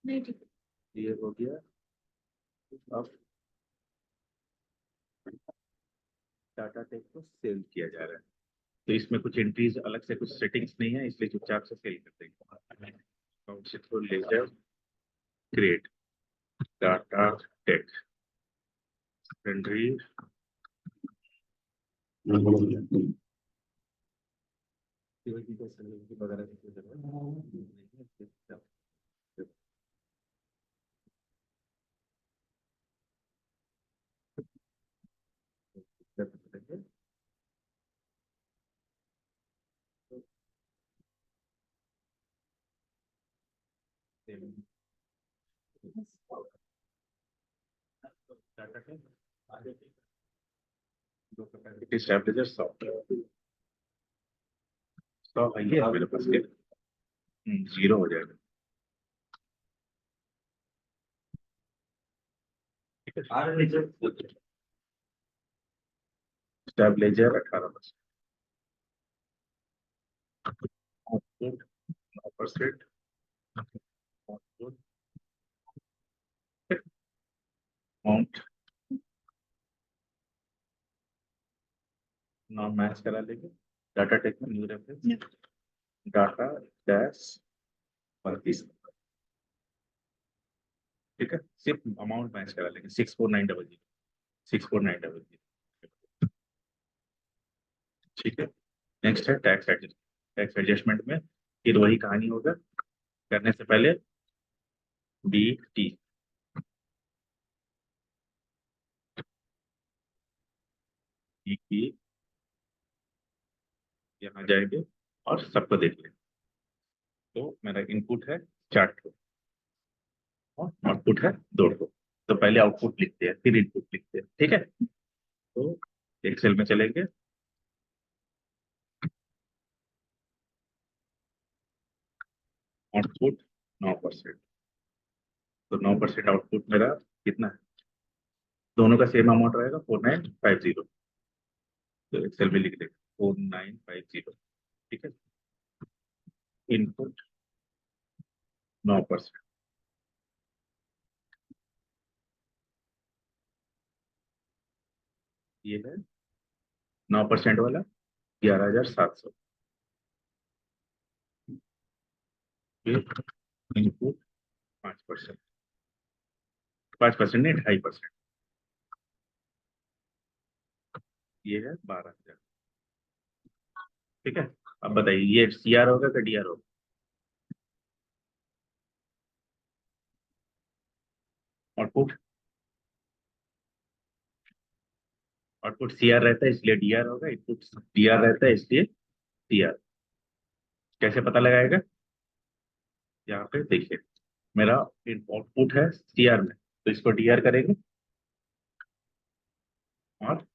नहीं ठीक है, ये हो गया। अब डाटा टाइप को सेव किया जा रहा है, तो इसमें कुछ एंट्रीज अलग से कुछ सेटिंग्स नहीं है, इसलिए चुपचाप से सेल कर देंगे। अकाउंट से थोड़ा ledger create data tech entry वगैरह की जरूरत नहीं है। डाटा टेक आगे दो कैपेसिटी स्टेबलाइजर 100 है, ये है मेरे पास के। जीरो हो जाएगा। ठीक है, stabiliser 18%, output 9%, output amount non match करा लेंगे। डाटा टेक में न्यू रेफरेंस डाटा डैश 32। ठीक है, सिर्फ अमाउंट मैच करा लेंगे, 64900, 64900। ठीक है, नेक्स्ट है टैक्स एडजस्ट। टैक्स एडजस्टमेंट में फिर वही कहानी होगा, करने से पहले डी टी की यहाँ जाएंगे और सबको देख लेंगे। तो मेरा इनपुट है 4 और आउटपुट है 2। तो पहले आउटपुट लिखते हैं फिर इनपुट लिखते हैं। ठीक है, तो एक्सेल में चलेंगे। आउटपुट 9%, तो 9% आउटपुट मेरा कितना है? दोनों का सेम अमाउंट रहेगा 4950। तो एक्सेल में लिख देगा 4950। ठीक है। इनपुट 9%। ये है 9% वाला 11,700। फिर इनपुट 5%। 5% नहीं, 2.5%। ये है 12,000। ठीक है। अब बताइए ये सीआर होगा कि डीआर होगा? आउटपुट, आउटपुट सीआर रहता है इसलिए डीआर होगा, इनपुट डीआर रहता है इसलिए सीआर। कैसे पता लगाएगा? यहाँ पे देखिए, मेरा आउटपुट है सीआर में, तो इसको डीआर करेंगे, और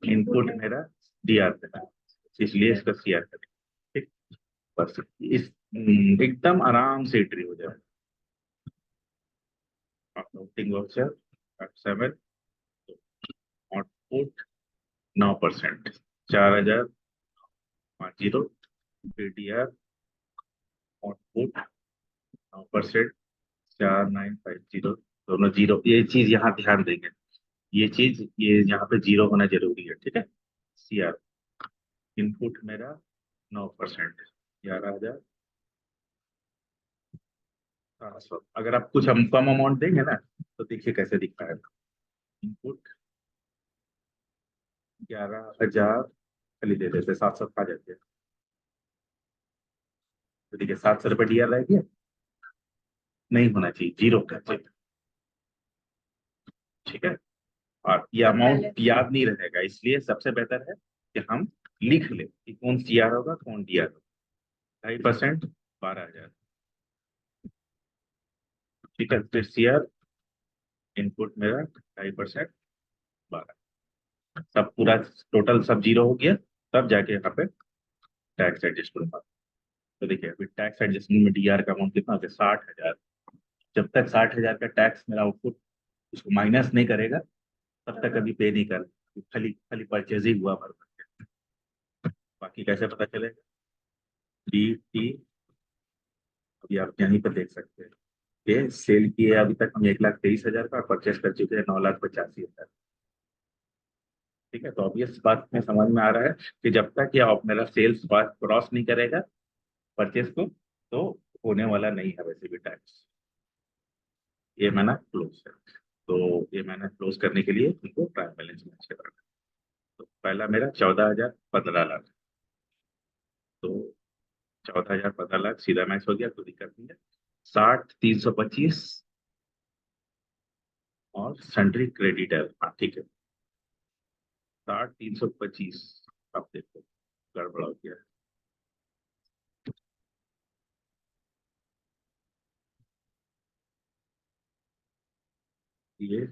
इनपुट मेरा डीआर पे है, इसलिए इसका सीआर करेंगे। ठीक। बस इस एकदम आराम से एंट्री हो जाए। Counting voucher 7, output 9%, 4,050। DR output 9%, 4,950। दोनों जीरो, ये चीज यहाँ ध्यान देंगे, ये चीज ये यहाँ पे जीरो होना जरूरी है। ठीक है। सीआर इनपुट मेरा 9%, 11,700। अगर आप कुछ हम कम अमाउंट देंगे ना, तो देखिए कैसे दिखता है। इनपुट 11,000 खाली दे देते, 700 खा जाते हैं। तो देखिए 700 रुपये डीआर रह गया, नहीं होना चाहिए, जीरो का चाहिए। ठीक है। और ये अमाउंट याद नहीं रहेगा, इसलिए सबसे बेहतर है कि हम लिख ले कि कौन सीआर होगा कौन डीआर होगा। 2.5%, 12,000। ठीक है। फिर सीआर इनपुट मेरा 2.5%, 12। सब पूरा टोटल सब जीरो हो गया, तब जाके यहाँ पे टैक्स एडजस्टमेंट। तो देखिए अभी टैक्स एडजस्टमेंट में डीआर का अमाउंट कितना होता है? 60,000। जब तक 60,000 का टैक्स मेरा आउटपुट उसको माइनस नहीं करेगा, तब तक अभी पे नहीं कर, खाली खाली परचेज ही हुआ भर भर के। बाकी कैसे पता चलेगा? डी टी, अभी आप यहीं पर देख सकते हैं, ये सेल किए अभी तक हम 1,23,000 का, परचेस कर चुके हैं 9,85,000। ठीक है। तो अब इस बात में समझ में आ रहा है कि जब तक ये आप मेरा सेल्स बात क्रॉस नहीं करेगा परचेस को, तो होने वाला नहीं है वैसे भी टैक्स। ये मैंने क्लोज है। तो ये मैंने क्लोज करने के लिए उनको ट्रायल बैलेंस में अच्छे करना है। तो पहला मेरा 14,000 15 लाख। तो 14,000 15 लाख सीधा मैच हो गया, कोई दिक्कत नहीं है। 60 325 और सन्ड्री क्रेडिटर, हाँ ठीक है। 60 325, अब देखो गड़बड़ हो गया। ये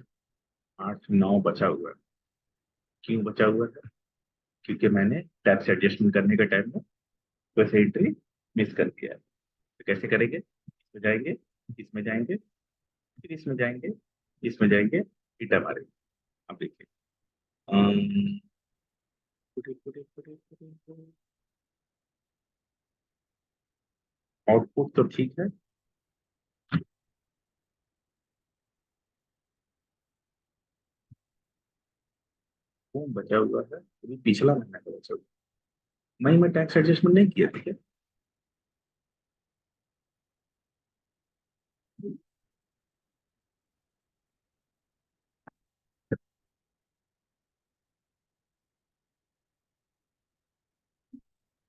8 9 बचा हुआ है। क्यों बचा हुआ है? क्योंकि मैंने टैक्स एडजस्टमेंट करने के टाइम में वैसे एंट्री मिस कर दिया है। तो कैसे करेंगे? इसमें जाएंगे, इसमें जाएंगे, फिर इसमें जाएंगे, इसमें जाएंगे, ईटा मारेंगे। अब देखिए आउटपुट तो ठीक है। वो बचा हुआ है अभी पिछला महीना का बचा हुआ। मई में टैक्स एडजस्टमेंट नहीं किया, ठीक है।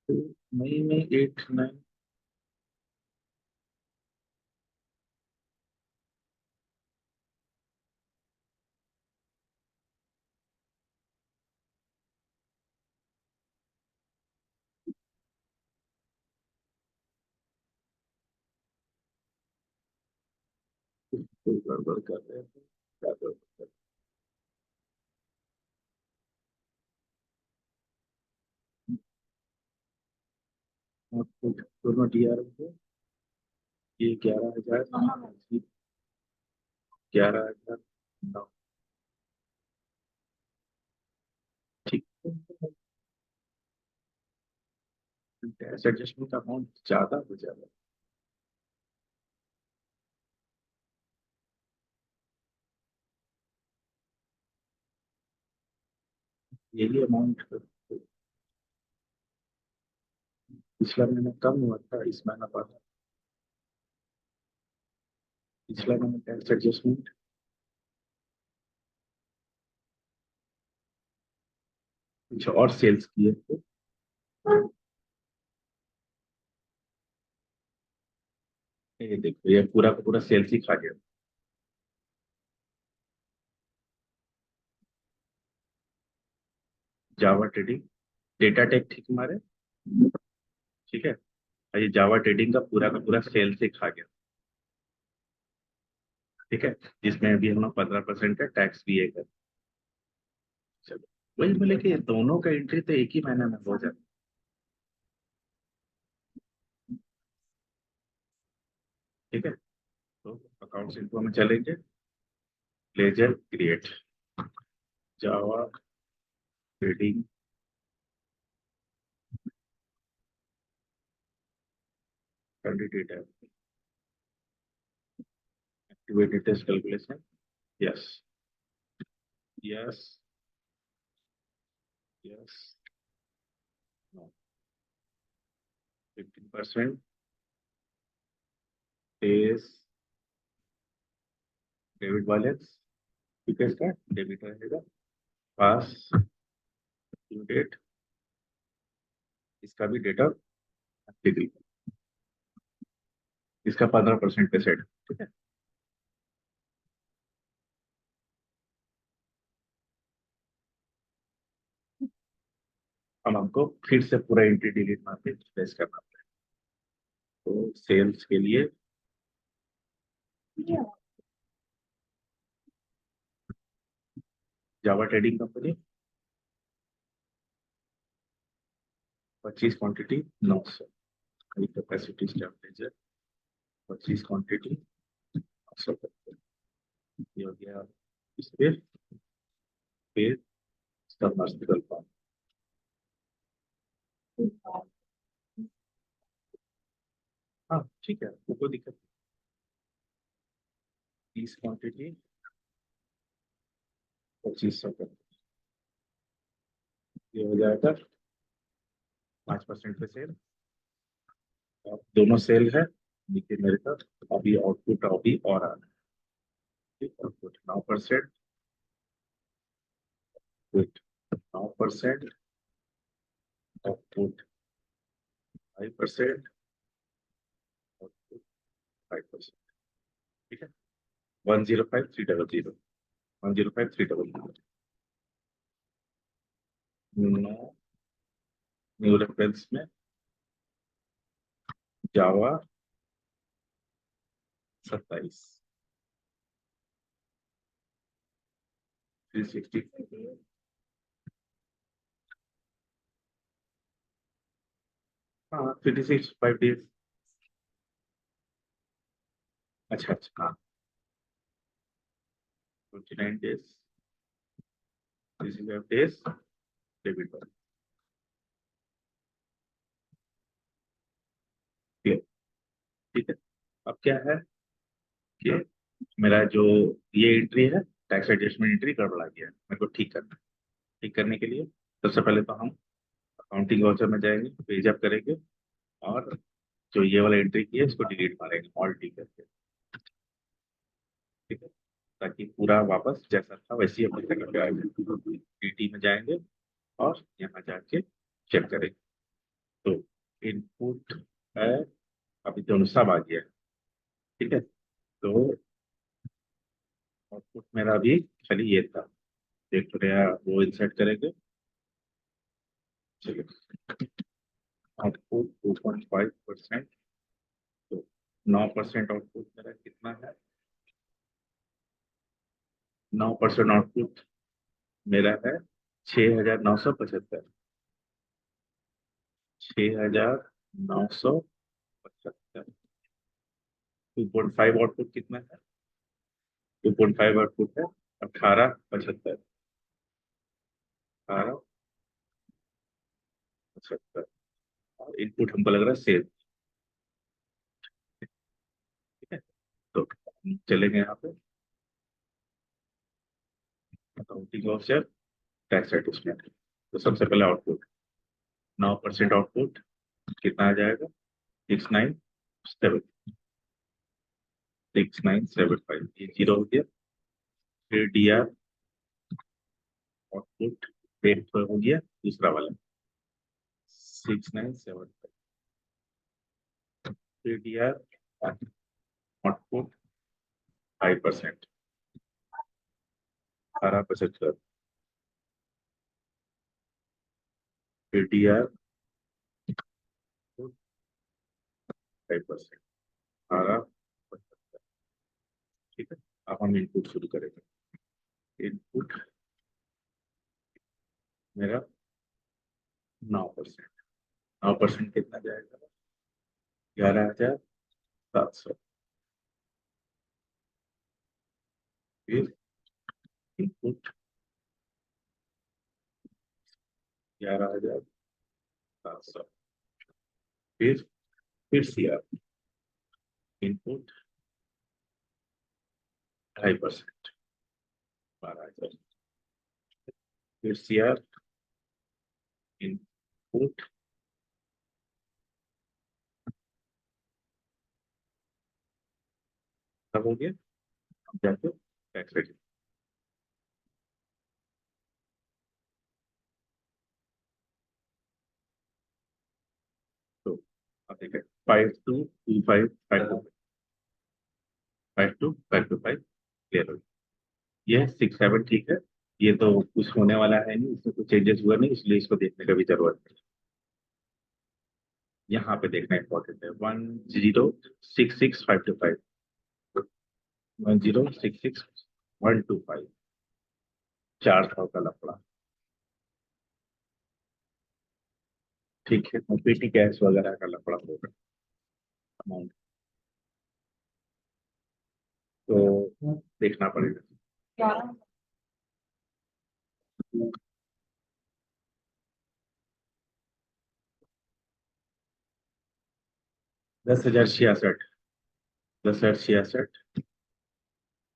तो मई में 8 9, कोई गड़बड़ कर रहे हैं, क्या गड़बड़ कर रहे हैं? आउटपुट दोनों डीआर को, ये 11,000, 11,009। ठीक है। टैक्स एडजस्टमेंट का अमाउंट ज्यादा हो जाएगा। यही अमाउंट पिछला महीना कम हुआ था, इस महीना बढ़ा। पिछला महीना टैक्स एडजस्टमेंट कुछ और सेल्स किए थे। ये देखो, ये पूरा का पूरा सेल्स ही खा गया। जावा ट्रेडिंग, डेटा टेक ठीक मारे, ठीक है। और ये जावा ट्रेडिंग का पूरा सेल्स ही खा गया, ठीक है। जिसमें अभी हम लोग 15% का टैक्स भी है। चलो, वही बोले कि दोनों का एंट्री तो एक ही महीने में हो जाता, ठीक है। तो अकाउंट्स इनको में चलेंगे, ledger create, Java trading, candidate है, activated test calculation, yes, yes, yes, 15% is debit balance, ठीक है। इसका डेबिट रहेगा, पास ड्यू डेट, इसका भी डेट ऑफ डिग्री, इसका 15% पे सेट, ठीक है। अब हमको फिर से पूरा एंट्री डिलीट मार के रिप्लेस करना पड़ेगा। तो सेल्स के लिए Java trading company 25 quantity 900, capacity stabiliser 25 quantity 900, ये हो गया। इस फिर इसका मर्सिबल फॉर्म, हाँ ठीक है, वो कोई दिक्कत नहीं। 30 क्वांटिटी 2500 का, ये हो जाएगा 5% पे सेल। अब दोनों सेल है, देखिए मेरे पास अभी आउटपुट अभी और आ रहा है, ठीक, आउटपुट 9%, विथ 9%, आउटपुट 5%, आउटपुट 5%, ठीक है। 105,300, 105,300, नो, न्यू रेफरेंस में जावा 27, 360, हाँ 365 डेज, अच्छा अच्छा, हाँ 29 डेज, 365 डेज डेबिट पर, ठीक है। अब क्या है कि मेरा जो ये एंट्री है, टैक्स एडजस्टमेंट एंट्री गड़बड़ा गया है, मेरे को ठीक करना है। ठीक करने के लिए सबसे पहले तो हम अकाउंटिंग वाउचर में जाएंगे, पेज अप करेंगे, और जो ये वाला एंट्री की है इसको डिलीट मारेंगे, ऑल टी करके, ठीक है। ताकि पूरा वापस जैसा था वैसे ही अपने जगह पे आ जाए। डीटी में जाएंगे और यहाँ जाके चेक करेंगे, तो इनपुट है, अभी दोनों सब आ गया है, ठीक है। तो आउटपुट मेरा अभी खाली ये था, एक तो नया वो इंसर्ट करेंगे, चलिए। आउटपुट 2.5%, तो 9% आउटपुट मेरा कितना है, 9% आउटपुट मेरा है 6,975, 6,975। 2.5 आउटपुट कितना है, 2.5 आउटपुट है 18,75, 18,75, और इनपुट हमको लग रहा है सेल। ठीक है, तो हम चलेंगे यहाँ पे अकाउंटिंग ऑफिसर टैक्स एडजस्टमेंट। तो सबसे पहले आउटपुट 9% आउटपुट कितना आ जाएगा? 6975 ये जीरो हो गया। फिर डी आर आउटपुट रेट हो गया दूसरा वाला 6975। फिर डी आर आउटपुट 5% 1875। फिर डी आर 5% 1875। ठीक है, अब हम इनपुट शुरू करेंगे। इनपुट मेरा 9%। 9% कितना जाएगा? 11,700। फिर इनपुट 11,700। फिर सी आर इनपुट 2.5% 12,000। फिर सी आर इनपुट 5 हो गया। अब जाके टैक्स रेट। तो अब देखिए 5225 5225 क्लियर हो। ये 6 7 ठीक है। ये तो कुछ होने वाला है नहीं, इसमें कुछ चेंजेस हुआ नहीं, इसलिए इसको देखने का भी जरूरत नहीं। यहाँ पे देखना इंपॉर्टेंट है 1066,525 1066,125 400 का लफड़ा। ठीक है, पेटी कैश वगैरह का लफड़ा होगा अमाउंट, तो देखना पड़ेगा। 10,066 10,066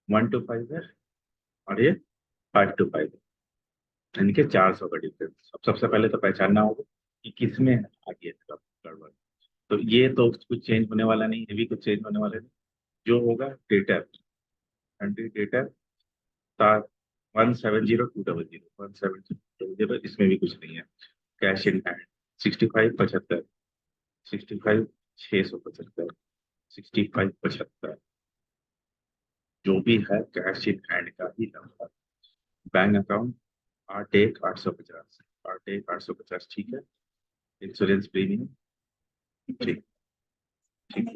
125 है और ये 525 यानी कि 400 का डिफरेंस। अब सबसे पहले तो पहचानना होगा कि किस में आ गया इसका गड़बड़। तो ये तो कुछ चेंज होने वाला नहीं, ये भी कुछ चेंज होने वाला नहीं। जो होगा डेटर कंट्री डेटर 170,200 इसमें भी कुछ नहीं है। कैश इन हैंड 6575 65,675 6575 जो भी है कैश इन हैंड का ही नंबर। बैंक अकाउंट 8,1,850 8,1,850 ठीक है। इंश्योरेंस प्रीमियम ठीक ठीक है।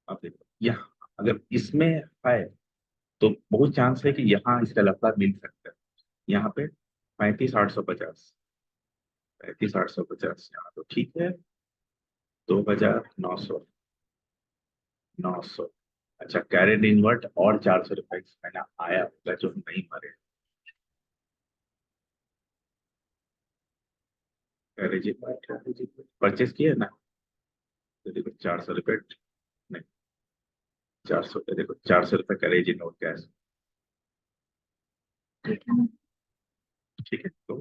अब देखो यहाँ अगर इसमें है तो बहुत चांस है कि यहाँ इसका लफड़ा मिल सकता है। यहाँ पे 35,850 35,850 यहाँ तो ठीक है। 2,900 अच्छा कैरेट इनवर्ट और 400 रुपए मैंने आया होगा जो नहीं मरे। कैरेज परचेस किए ना, तो देखो 400 रुपये नहीं 400 देखो 400 रुपये कैरेज इनवर्ट कैश। ठीक है तो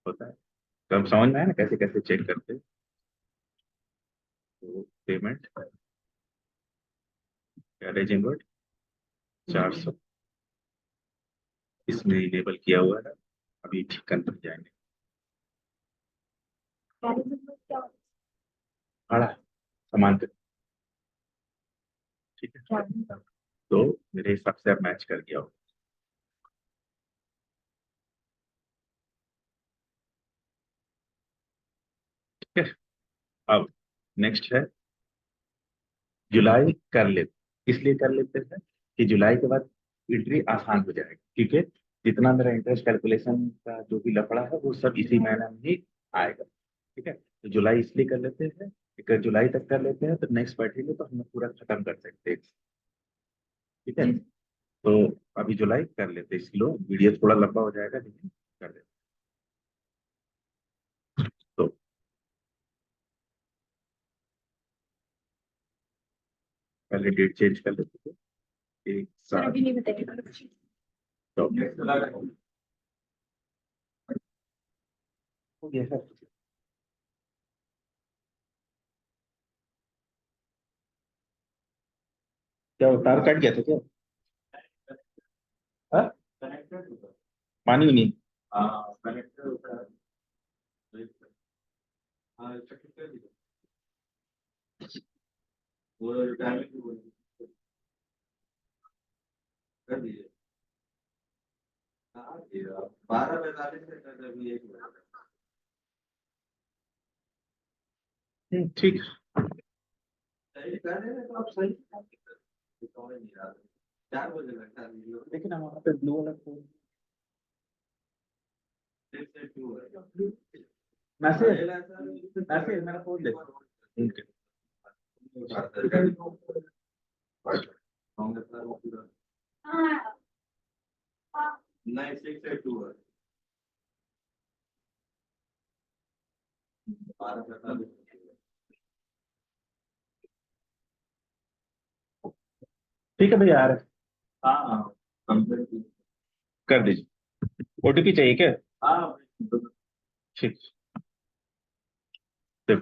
होता है। तो हम समझ में आया ना कैसे कैसे चेक करते हैं। तो पेमेंट कैरेज इनवर्ट 400 इसमें इनेबल किया हुआ है। अभी ठीक करने जाएंगे। भाड़ा सामान पे ठीक है। तो मेरे हिसाब से अब मैच कर गया हो। ठीक है, अब नेक्स्ट है जुलाई कर लेते। इसलिए कर लेते हैं कि जुलाई के बाद एंट्री आसान हो जाएगी। ठीक है, जितना मेरा इंटरेस्ट कैलकुलेशन का जो भी लफड़ा है वो सब इसी महीने में ही आएगा। ठीक है, तो जुलाई इसलिए कर लेते हैं कि अगर जुलाई तक कर लेते हैं तो नेक्स्ट बैठेंगे तो हम पूरा खत्म कर सकते हैं। ठीक है, तो अभी जुलाई कर लेते हैं। इसलिए वीडियो थोड़ा लंबा हो जाएगा लेकिन कर लेते हैं। तो पहले डेट चेंज कर लेते थे। एक सर साथ अभी नहीं बताइएगा। तो हो गया है। क्या वो तार कट गया था क्या? हाँ? पानी ही नहीं। ठीक। लेकिन हम वहाँ पे ब्लू वाला फूल मैसेज मैसेज मेरा फोन देखो। ठीक है भैया आ रहे हैं। कर दीजिए। ओटीपी चाहिए क्या? ठीक। तो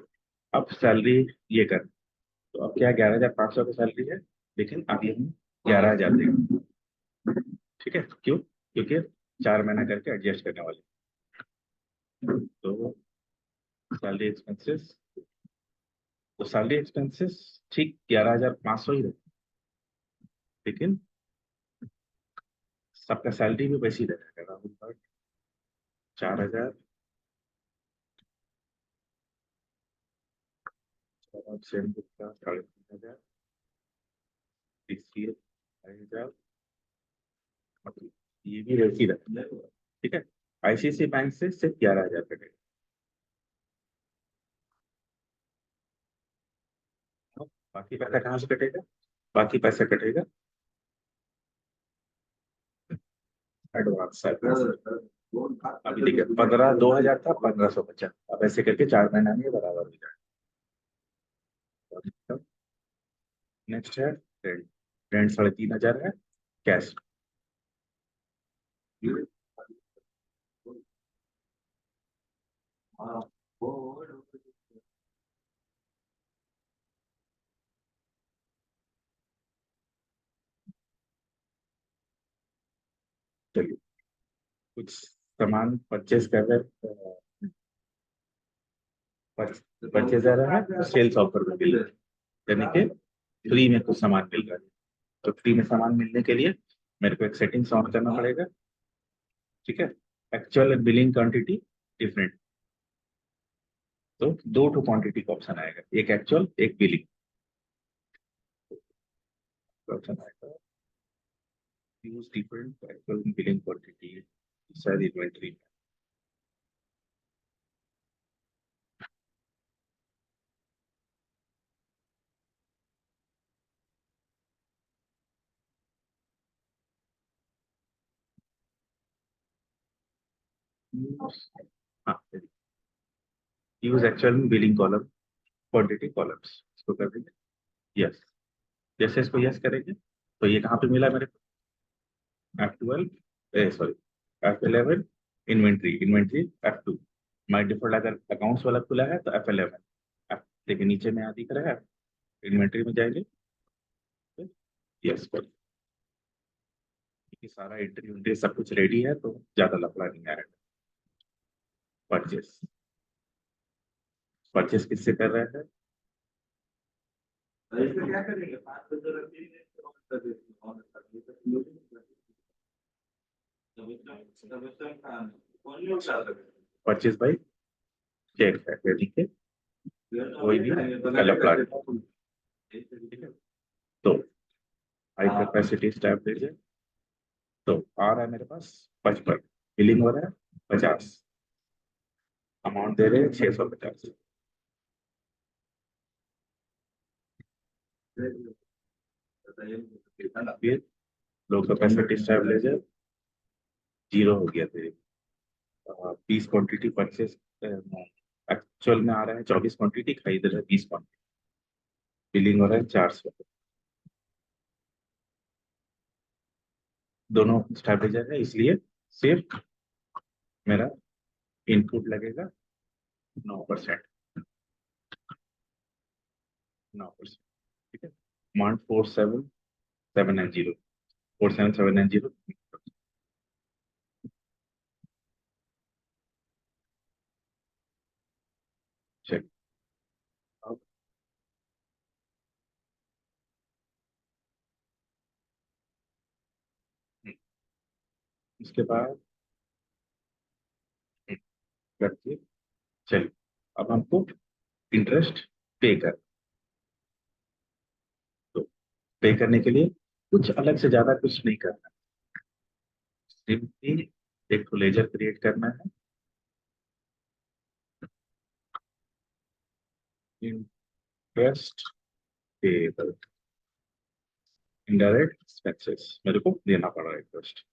अब सैलरी ये कर, तो अब क्या 11,500 की सैलरी है, लेकिन अभी हम 11,000 देंगे। ठीक है, क्यों? क्योंकि 4 महीना करके एडजस्ट करने वाले। तो सैलरी एक्सपेंसेस, तो सैलरी एक्सपेंसेस ठीक 11,500 ही रहे, लेकिन सबका सैलरी भी वैसी रहेगा, राहुल भट्ट 4,000, सेन गुप्ता 3,500, DCA 2,500, मतलब ये भी वैसी रहे। ठीक है, आईसीआईसी बैंक से सिर्फ 11,000 कटेगा। बाकी पैसा कहाँ से कटेगा? बाकी पैसा कटेगा एडवांस सैलरी। अभी देखिए 2,000 था, 1,500 बचा, अब ऐसे करके 4 महीना में ये बराबर हो जाएगा। नेक्स्ट है रेंट। रेंट 3,500 है कैश। चलिए, कुछ सामान परचेज कर रहे, परचेज आ रहा है, सेल्स ऑफर में मिल रहा है, यानी कि फ्री में कुछ सामान मिल रहा है। तो फ्री में सामान मिलने के लिए मेरे को एक सेटिंग्स ऑन करना पड़ेगा। ठीक है, actual and billing quantity different. तो दो टू क्वांटिटी का ऑप्शन आएगा, एक एक्चुअल एक बिलिंग का ऑप्शन आएगा। Use different actual billing quantity शायद इन्वेंट्री। हाँ, use actual billing column quantity columns, इसको कर देंगे यस। जैसे इसको यस करेंगे तो ये कहाँ पे मिला मेरे को? F12, sorry, F11 inventory, inventory F2। माई डिफॉल्ट अगर अकाउंट्स वाला खुला है तो F11। देखिए नीचे में यहाँ दिख रहा है, इन्वेंट्री में जाएंगे, यस पर, क्योंकि सारा एंट्री उंट्री सब कुछ रेडी है तो ज्यादा लफड़ा नहीं आएगा। परचेस, परचेस किससे कर रहे हैं? परचेस बाई चेक है, यानी कि कोई भी लफड़ा नहीं। ठीक है, तो हाई कैपेसिटी स्टैप दीजिए। तो आ रहा है मेरे पास 55, बिलिंग हो रहा है 50, अमाउंट दे रहे हैं 650। फिर लो कैपेसिटी स्टेबलाइजर जीरो हो गया थे। 20 क्वांटिटी परचेस, एक्चुअल में आ रहा है 24 क्वांटिटी, खरीद रहे हैं 20 क्वांटिटी, बिलिंग हो रहा है 400। दोनों स्टेबलाइजर है, इसलिए सिर्फ मेरा इनपुट लगेगा 9%। 9%। ठीक है। अमाउंट 47,790। 47,790। चलिए अब उसके बाद करके चलिए अब हमको इंटरेस्ट पे कर। तो पे करने के लिए कुछ अलग से ज्यादा कुछ नहीं करना, सिंपली एक तो लेजर क्रिएट करना है। इंटरेस्ट पेबल, इनडायरेक्ट एक्सपेंसेस मेरे को देना पड़ रहा है इंटरेस्ट।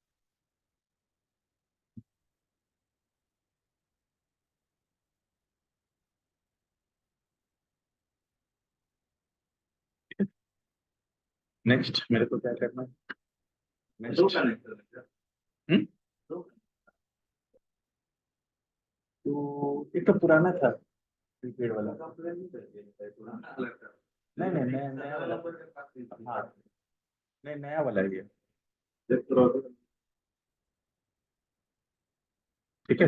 नेक्स्ट मेरे को क्या करना है? नेक्स्ट तो एक तो पुराना था प्रीपेड वाला। नहीं नहीं नया नया वाला। हाँ नहीं नया वाला ही है। ठीक है।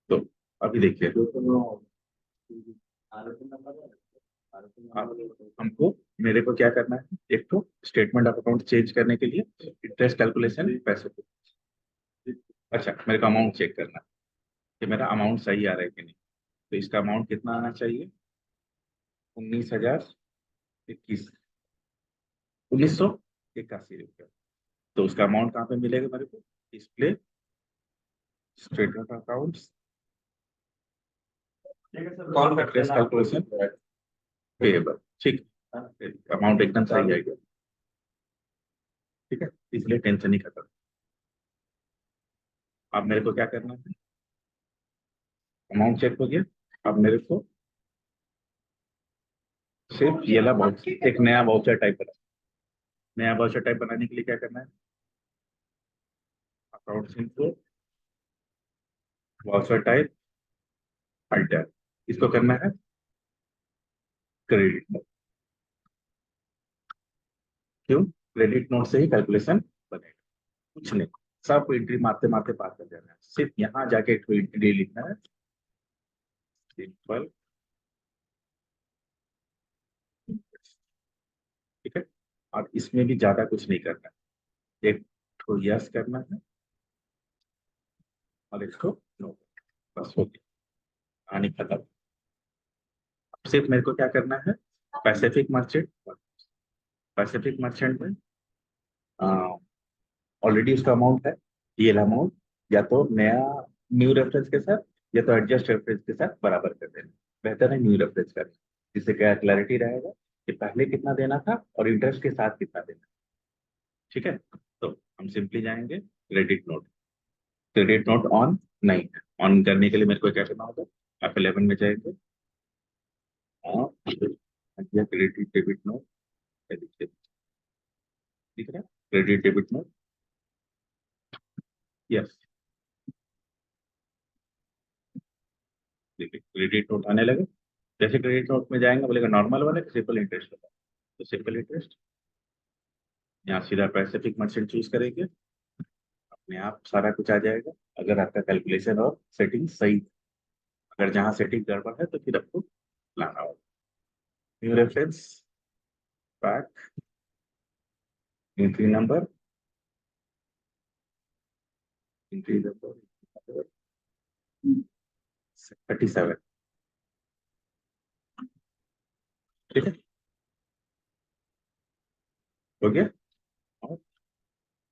तो अभी देखिए हमको मेरे को क्या करना है, एक तो स्टेटमेंट ऑफ अकाउंट चेंज करने के लिए इंटरेस्ट कैलकुलेशन पैसे को। अच्छा मेरे को अमाउंट चेक करना है कि मेरा अमाउंट सही आ रहा है कि नहीं। तो इसका अमाउंट कितना आना चाहिए? 19,021। 1981 रुपया। तो उसका अमाउंट कहाँ पे मिलेगा मेरे को? Display statement of account interest calculation payable. ठीक। अमाउंट एकदम सही आएगा। ठीक है, इसलिए टेंशन नहीं खत्म। अब मेरे को क्या करना है, अमाउंट चेक हो गया। अब मेरे को सिर्फ ये वाला वाउचर, एक नया वाउचर टाइप बना। नया वाउचर टाइप बनाने के लिए क्या करना है? Account info voucher type alter, इसको करना है क्रेडिट नोट। क्यों? क्रेडिट नोट से ही कैलकुलेशन बनेगा, कुछ नहीं। सब एंट्री मारते मारते पार कर जाना है, सिर्फ यहाँ जाके एक एंट्री लिखना है, सिंपल। ठीक है। और इसमें भी ज्यादा कुछ नहीं करना है, एक तो यस करना है और इसको नो, बस हो गया, कहानी खत्म। अब सिर्फ मेरे को क्या करना है, पैसिफिक मर्चेंट। पैसिफिक मर्चेंट में ऑलरेडी उसका अमाउंट है, ये अमाउंट या तो नया न्यू रेफरेंस के साथ या तो एडजस्ट रेफरेंस के साथ बराबर कर देना। बेहतर है न्यू रेफरेंस करना, जिससे क्या क्लैरिटी रहेगा कि पहले कितना देना था और इंटरेस्ट के साथ कितना देना। ठीक है। तो हम सिंपली जाएंगे credit note. Credit note on नहीं है, ऑन करने के लिए मेरे को क्या करना होगा, आप 11 में जाएंगे और क्रेडिट डेबिट नोट दिख रहा है, क्रेडिट डेबिट नोट। यस, देखिए क्रेडिट नोट आने लगे। जैसे क्रेडिट नोट में जाएंगे बोलेगा नॉर्मल वाला सिंपल इंटरेस्ट वाला, तो सिंपल इंटरेस्ट यहाँ सीधा पैसिफिक मर्चेंट चूज करेंगे, अपने आप सारा कुछ आ जाएगा। अगर आपका कैलकुलेशन और सेटिंग सही, अगर जहाँ सेटिंग गड़बड़ है तो फिर आपको लाना होगा। New reference pack, entry number, entry number 37। ठीक है, हो गया। और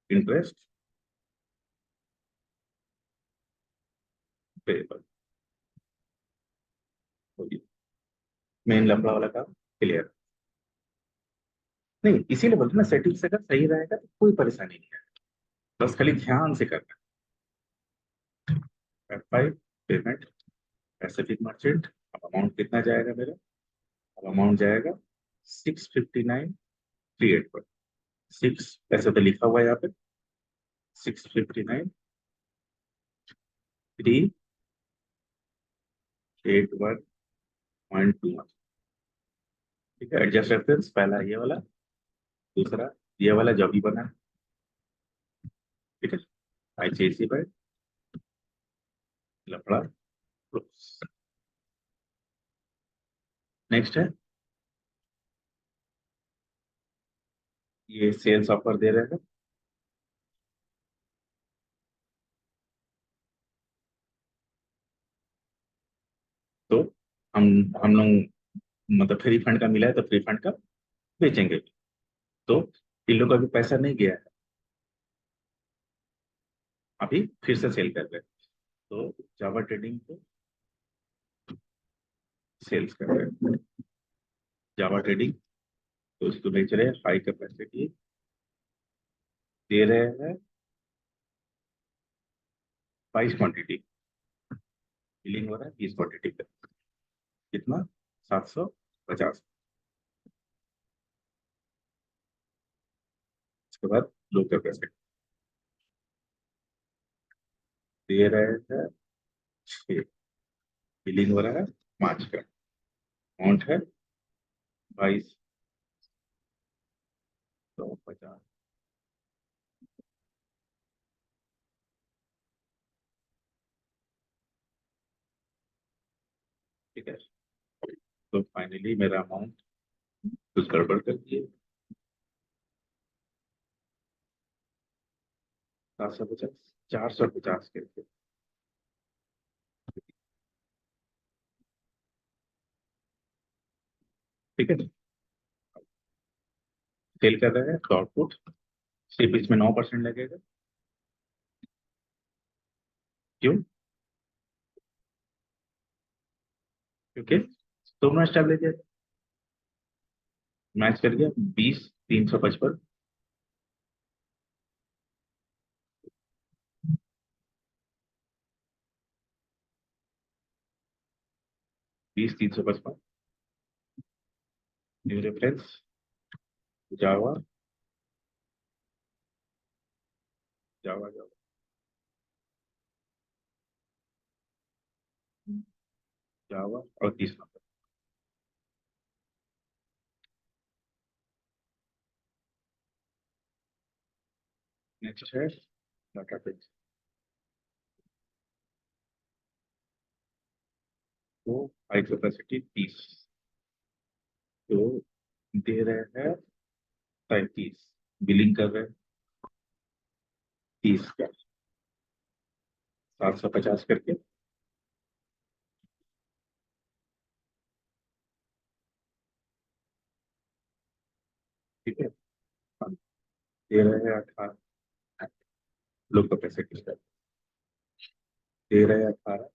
इंटरेस्ट पेबल हो गया। मेन लंबा वाला काम क्लियर। नहीं इसीलिए बोलते हैं ना, सेटिंग से अगर सही रहेगा तो कोई परेशानी नहीं है, बस खाली ध्यान से करना। Five payment Pacific merchant. अब अमाउंट कितना जाएगा मेरा? अब अमाउंट जाएगा 659,381। 6 ऐसे तो लिखा हुआ है यहाँ पे, 659 381.21। ठीक है, एडजस्ट रेफरेंस पहला ये वाला, दूसरा ये वाला जो भी बना है। ठीक है, आईसीआईसी बैंक लफड़ा क्लोज। नेक्स्ट है, ये सेल्स ऑफर दे रहे हैं। तो हम हम लोग मतलब फ्री फंड का मिला है तो फ्री फंड का बेचेंगे। तो इन लोगों का भी पैसा नहीं गया है, अभी फिर से सेल कर रहे हैं। तो जावा ट्रेडिंग को सेल्स कर रहे हैं। जावा ट्रेडिंग तो उसको बेच रहे हैं हाई कैपेसिटी, दे रहे हैं 22 क्वांटिटी, बिलिंग हो रहा है 20 क्वांटिटी का। कितना? 750। उसके बाद लो कैपेसिटी दे रहे हैं 6, बिलिंग हो रहा है 5 का, अमाउंट है 2250। ठीक है, तो फाइनली मेरा अमाउंट कुछ गड़बड़ कर दिए। 750, 450 करके। ठीक है, सेल कर रहे हैं तो आउटपुट सिर्फ इसमें 9% लगेगा। क्यों? क्योंकि दोनों स्टेबलाइजर मैच कर गया। 20 355, 20 355, न्यू रेफरेंस जावा, जावा जावा, जावा और 30 नंबर। नेक्स्ट है डाटा पेज। तो हाई कैपेसिटी 30, तो दे रहे हैं 35, बिलिंग कर रहे हैं 30 का, 750 करके। ठीक है, हाँ, दे रहे हैं 18, लो कैपेसिटी का दे रहे हैं 18।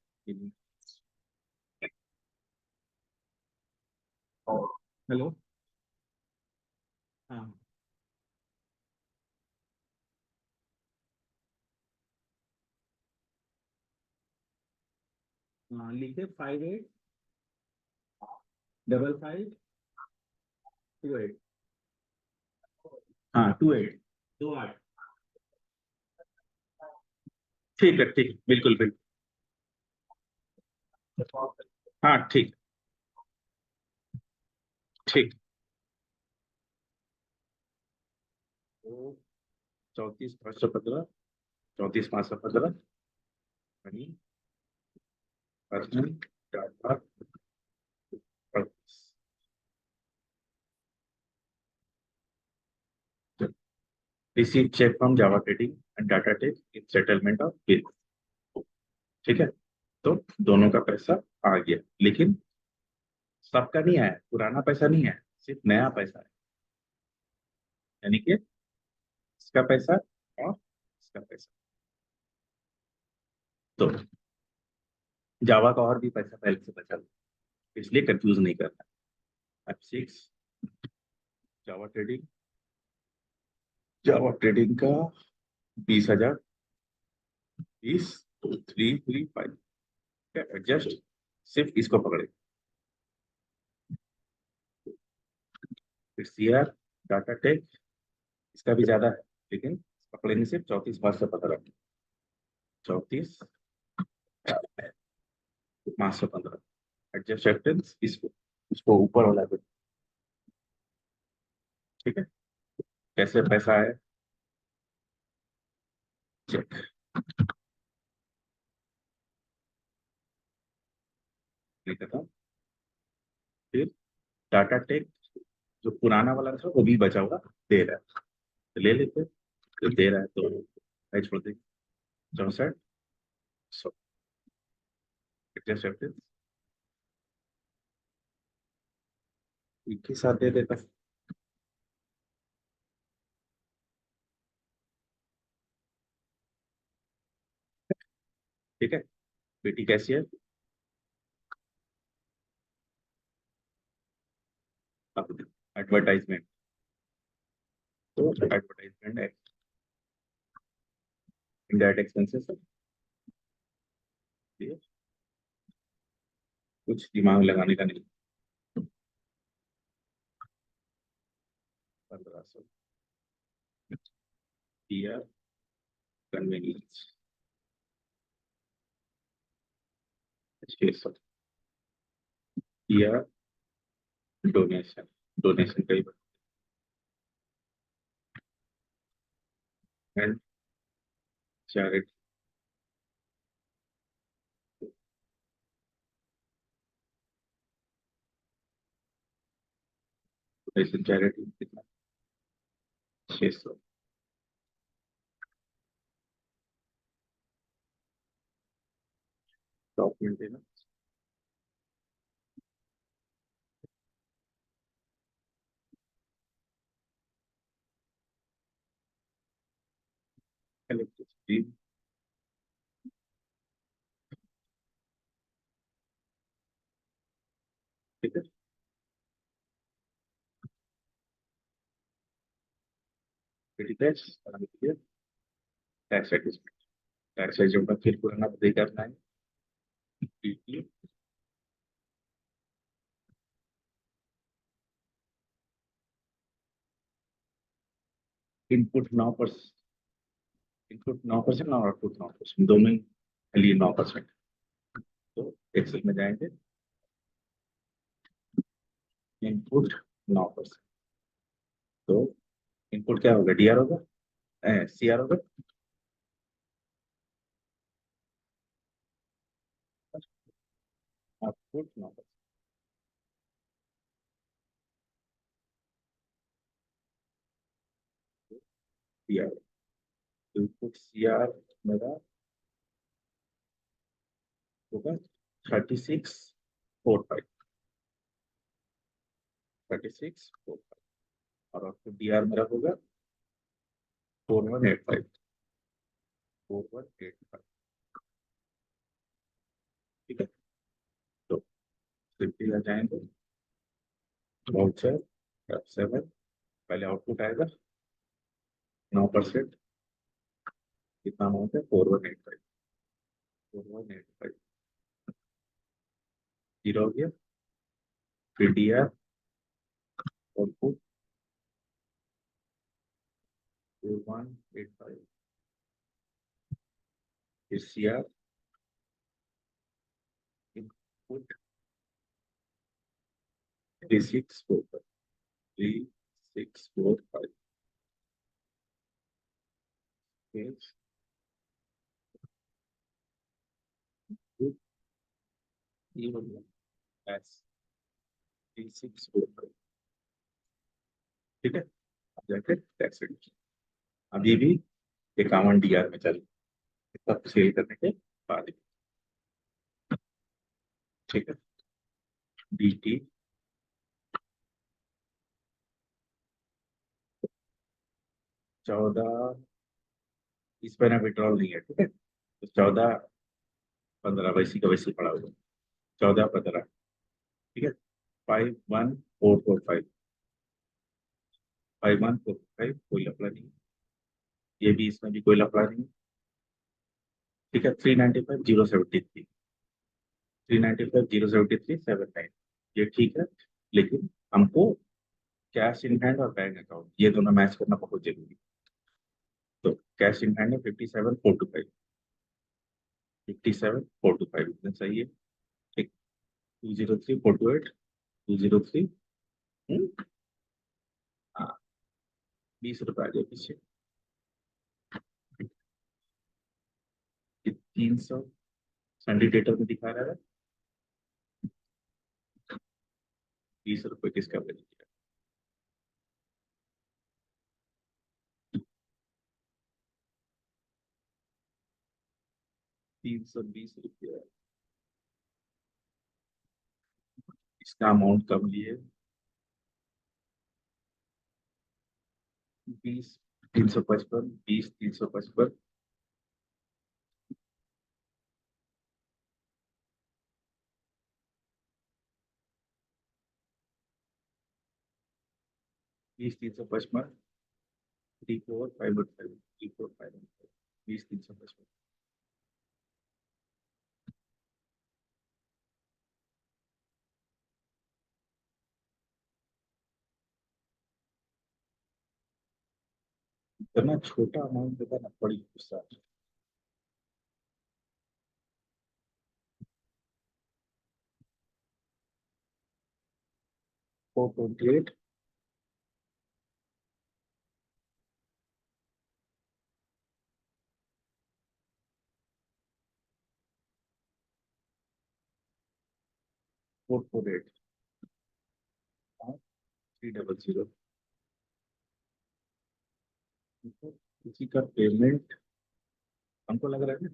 हेलो। हाँ, हाँ लिखे 585528। हाँ 28। 28। ठीक है, ठीक, बिल्कुल बिल्कुल। हाँ ठीक, ठीक। तो 34 515, 34 515 यानी Arjun data receive check from Java trading and data tech in settlement of bill. ठीक है, तो दोनों का पैसा आ गया, लेकिन सबका नहीं आया, पुराना पैसा नहीं है, सिर्फ नया पैसा है। यानी कि इसका पैसा और इसका पैसा। तो जावा का और भी पैसा पहले से बचा हुआ है, इसलिए कंफ्यूज नहीं करना। F6 जावा ट्रेडिंग, जावा ट्रेडिंग का 20,000, 20 335। एडजस्ट, सिर्फ इसको पकड़े। फिर सीआर डाटा टेक, इसका भी ज्यादा है लेकिन पकड़ेंगे सिर्फ 34,515, 34,515 एडजस्ट रेफरेंस इसको, इसको ऊपर वाला पे। ठीक है, कैसे पैसा है चेक। लिखा था, फिर टाटा टेक जो पुराना वाला था वो भी बचा हुआ दे रहा है, तो ले लेते, तो दे रहा है तो भाई छोड़ देंगे। 64, एडजस्ट रेफरेंस एक ही साथ दे देता। ठीक है, बेटी कैसी है, एडवर्टाइजमेंट, तो एडवर्टाइजमेंट इनडायरेक्ट एक्सपेंसेस है, ठीक है? कुछ दिमाग लगाने का नहीं। 1500 year convenience, 600 year donation, donation कई एंड चैरिटी, डोनेशन चैरिटी कितना, 600, टॉप मेंटेनेंस, इलेक्ट्रिसिटी, ठीक है, पेटी tax, tax adjustment, tax adjustment फिर पुराना दे करना है, पीटी, इनपुट 9%, इनपुट 9% और आउटपुट 9%, दोनों के लिए 9%। तो एक्सेल में जाएंगे, इनपुट 9%, तो इनपुट क्या होगा, डीआर होगा, सीआर होगा, आउटपुट 9%, सीआर, इनपुट सीआर मेरा होगा 3645, 3645, और आउटपुट डीआर मेरा होगा 4185, 4185। ठीक है, तो सिंपली आ जाएंगे, वाउचर F7, पहले आउटपुट आएगा 9%, कितना अमाउंट है, 4185, 4185 जीरो हो गया, फिर डीआर आउटपुट 4185, फिर सीआर इनपुट 3645, 3645, ये हो गया एस 3645। ठीक है, अब जाके टैक्स रेट अभी भी 51 डीआर में चल, तब सेल करने के बाद ही। ठीक है, डी 14, इस पर ना विड्रॉल नहीं है, ठीक है, तो 14 15 वैसी का वैसी पड़ा हुआ, 14 15, ठीक है, 51445, 5145 कोई लफड़ा नहीं है, ये भी इसमें भी कोई लफड़ा नहीं है। ठीक है, 395,073, 395,073.79, ये ठीक है, लेकिन हमको कैश इन हैंड और बैंक अकाउंट ये दोनों मैच करना बहुत जरूरी है। तो कैश इन हैंड है 57,425। 57,425 इतना सही है। ठीक। 203,428। 203। हाँ, 20 रुपए आ गए पीछे। 300 संडे डेटर में दिखा रहा है। 20 रुपए किसका बन गया? 320 रुपया। इसका अमाउंट कम लिए। 20, 355। 20, 355। 20, 355। 34,515। 34,515। 20, 355। इतना छोटा अमाउंट देता ना, बड़ी गुस्सा। 428। 448। 300। किसी का पेमेंट हमको लग रहा है ना,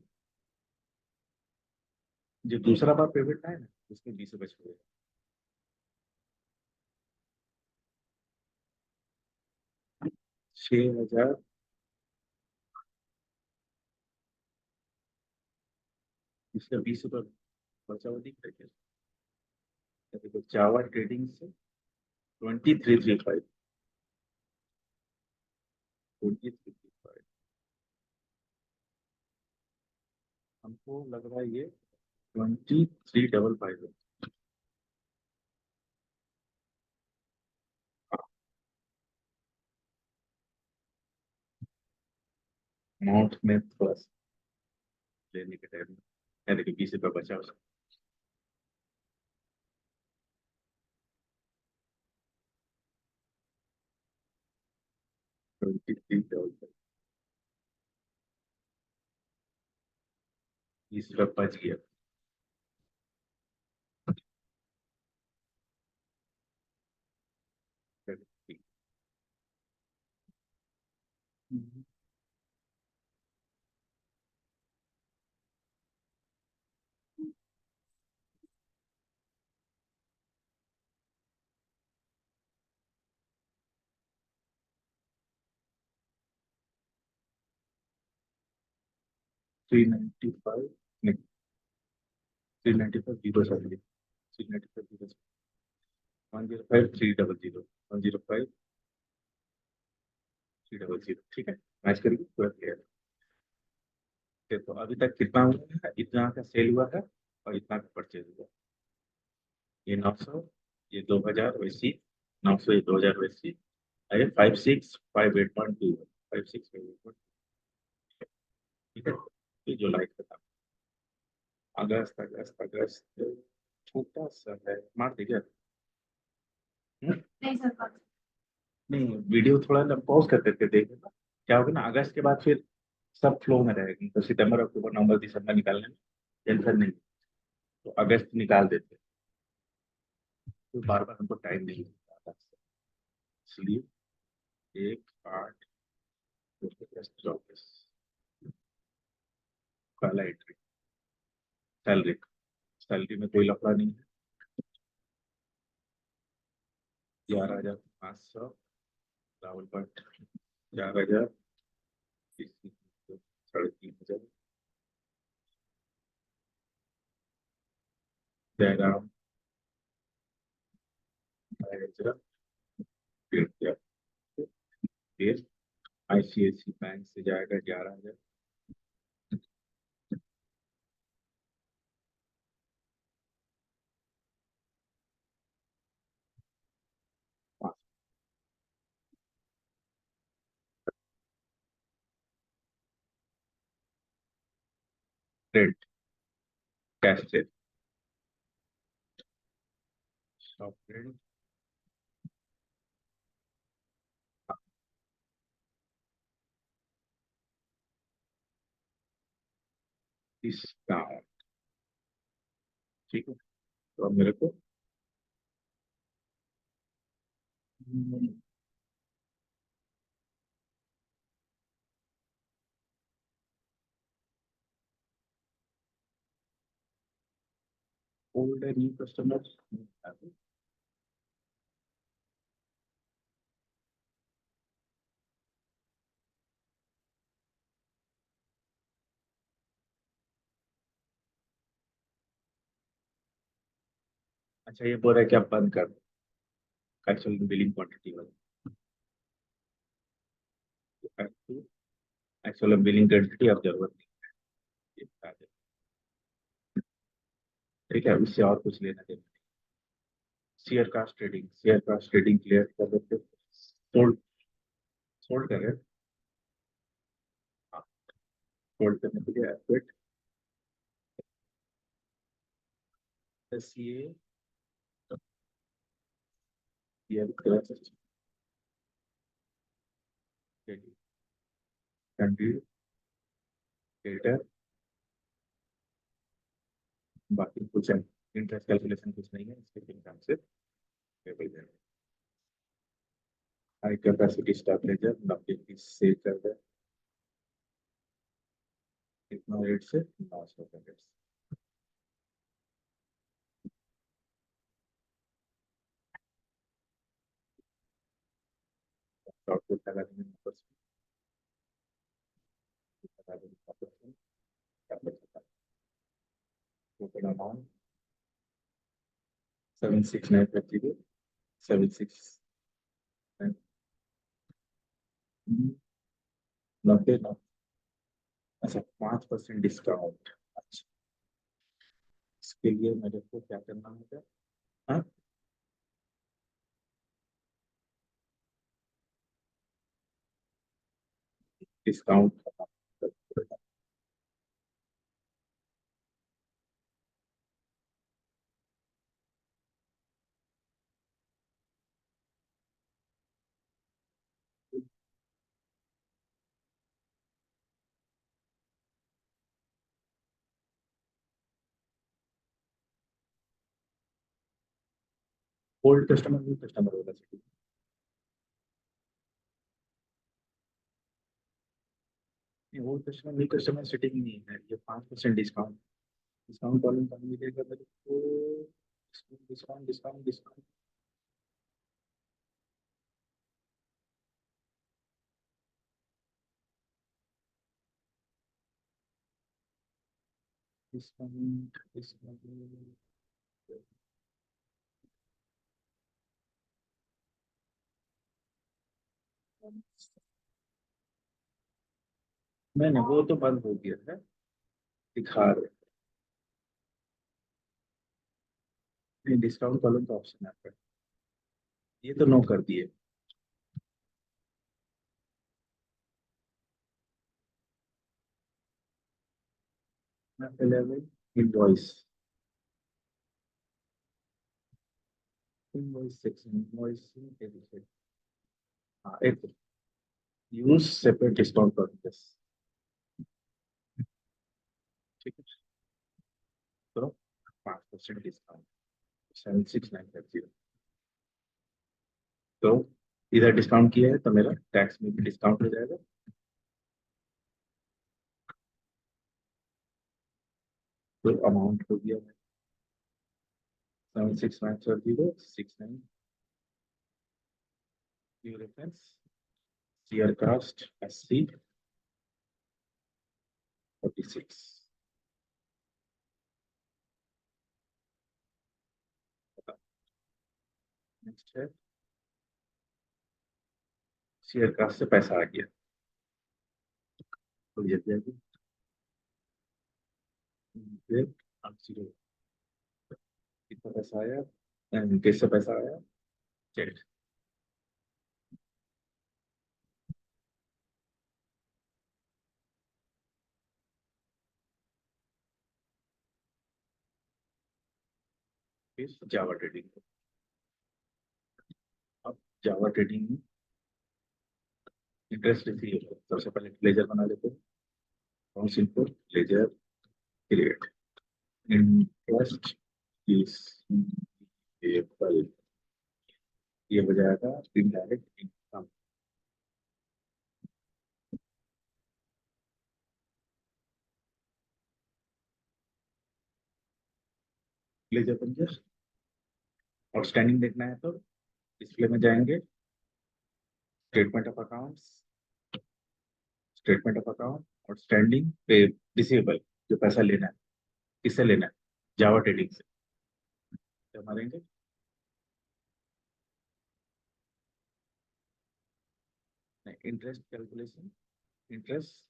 जो दूसरा बार पेमेंट आया ना उसमें 20 रुपए छुड़े। 6,000। इसका 20 रुपए बचा हुआ दिख रहा है क्या? देखो जावा ट्रेडिंग से 2335। 2335। हमको लग रहा है ये 23,555 है। अमाउंट में थोड़ा सा लेने के टाइम में है, देखिए 20 रुपए बचा उसका। 23,000। 20 रुपए बच गया। ठीक। 395। नहीं, 395 जीरो 7। 395 जीरो 105 300। 105 300। ठीक है, मैच करिए पूरा क्लियर। तो अभी तक कितना हुआ है? इतना का सेल हुआ है और इतना का परचेज हुआ। ये 900, ये 2,000 वैसी। 900, ये 2,000 वैसी। अरे 5658.2। 5658। ठीक है, ये जुलाई खत्म। अगस्त, अगस्त, अगस्त छोटा सा है, मार दीजिए। नहीं सर। नहीं, वीडियो थोड़ा ना पॉज कर करके देखना। क्या होगा ना, अगस्त के बाद फिर सब फ्लो में रहेगी, तो सितंबर, अक्टूबर, नवंबर, दिसंबर निकालने में टेंशन नहीं। तो अगस्त निकाल देते, तो बार बार हमको टाइम नहीं मिलता, इसलिए 1, 8, 10, 24 पहला एंट्री। सैलरी। सैलरी में कोई लफड़ा नहीं है। 11,500। रावल भट्ट 4,000। 3,500। जयराम 2,500। फिर आईसीआईसी बैंक से जाएगा 11,000। प्रिंट, कैश से शॉप प्रिंट, डिस्काउंट। ठीक है, तो अब मेरे को ओल्ड एंड न्यू कस्टमर। अच्छा, ये बोल रहा है कि आप बंद कर दो एक्चुअल बिलिंग क्वांटिटी वाला। एक्चुअल बिलिंग क्वांटिटी अब जरूरत नहीं है। ठीक है, उससे और कुछ लेना देना। शेयर कास्ट ट्रेडिंग क्लियर कर देते, सोल्ड, सोल्ड करें। हाँ, सोल्ड करने के लिए एफिट सी ए कंट्री डेटर, बाकी कुछ इंटरेस्ट कैलकुलेशन कुछ नहीं है इसके इनकम से पेबल है। High capacity stabiliser 90 piece sale कर दे, कितना रेट से 900 का रेट से। आउटपुट लगा देंगे numbers में, लगा देंगे numbers में, क्या बचेगा। टोटल अमाउंट 76950, 769, 90 ना। अच्छा, 5% डिस्काउंट। अच्छा, इसके लिए मेरे को क्या करना होगा? हाँ, discount old customer new customer होगा sir. Old customer new customer setting नहीं है, ये 5% डिस्काउंट, डिस्काउंट कॉलम कहाँ मिलेगा मेरे को? Discount discount discount discount discount. मैंने वो तो बंद हो गया है, दिखा रहे नहीं, डिस्काउंट कॉलम का ऑप्शन आता है, ये तो नो कर दिए। Available invoice, invoice section, invoice हाँ एक यूज सेपरेट डिस्काउंट कॉलम। ठीक है, तो 5% डिस्काउंट 76950। तो इधर डिस्काउंट किया है तो मेरा टैक्स में भी डिस्काउंट हो जाएगा। तो अमाउंट हो गया 76950, 69 reference, share cost SC 46। Next है शेयर कास्ट से पैसा आ गया, तो ये जाएगी फिर अब जीरो। कितना पैसा आया, किससे पैसा आया? चेक। फिर जावा ट्रेडिंग। अब जावा ट्रेडिंग में इंटरेस्ट रिसीव सबसे पहले लेजर बना लेते हैं। Accounts input laser create interest is payable, ये हो जाएगा इनडायरेक्ट इनकम। लेजर बन गया। आउटस्टैंडिंग देखना है तो डिस्प्ले में जाएंगे, statement of accounts, statement of account outstanding पे रिसीवेबल, जो पैसा लेना है किससे लेना है, जावा ट्रेडिंग से। क्या मारेंगे, इंटरेस्ट कैलकुलेशन, इंटरेस्ट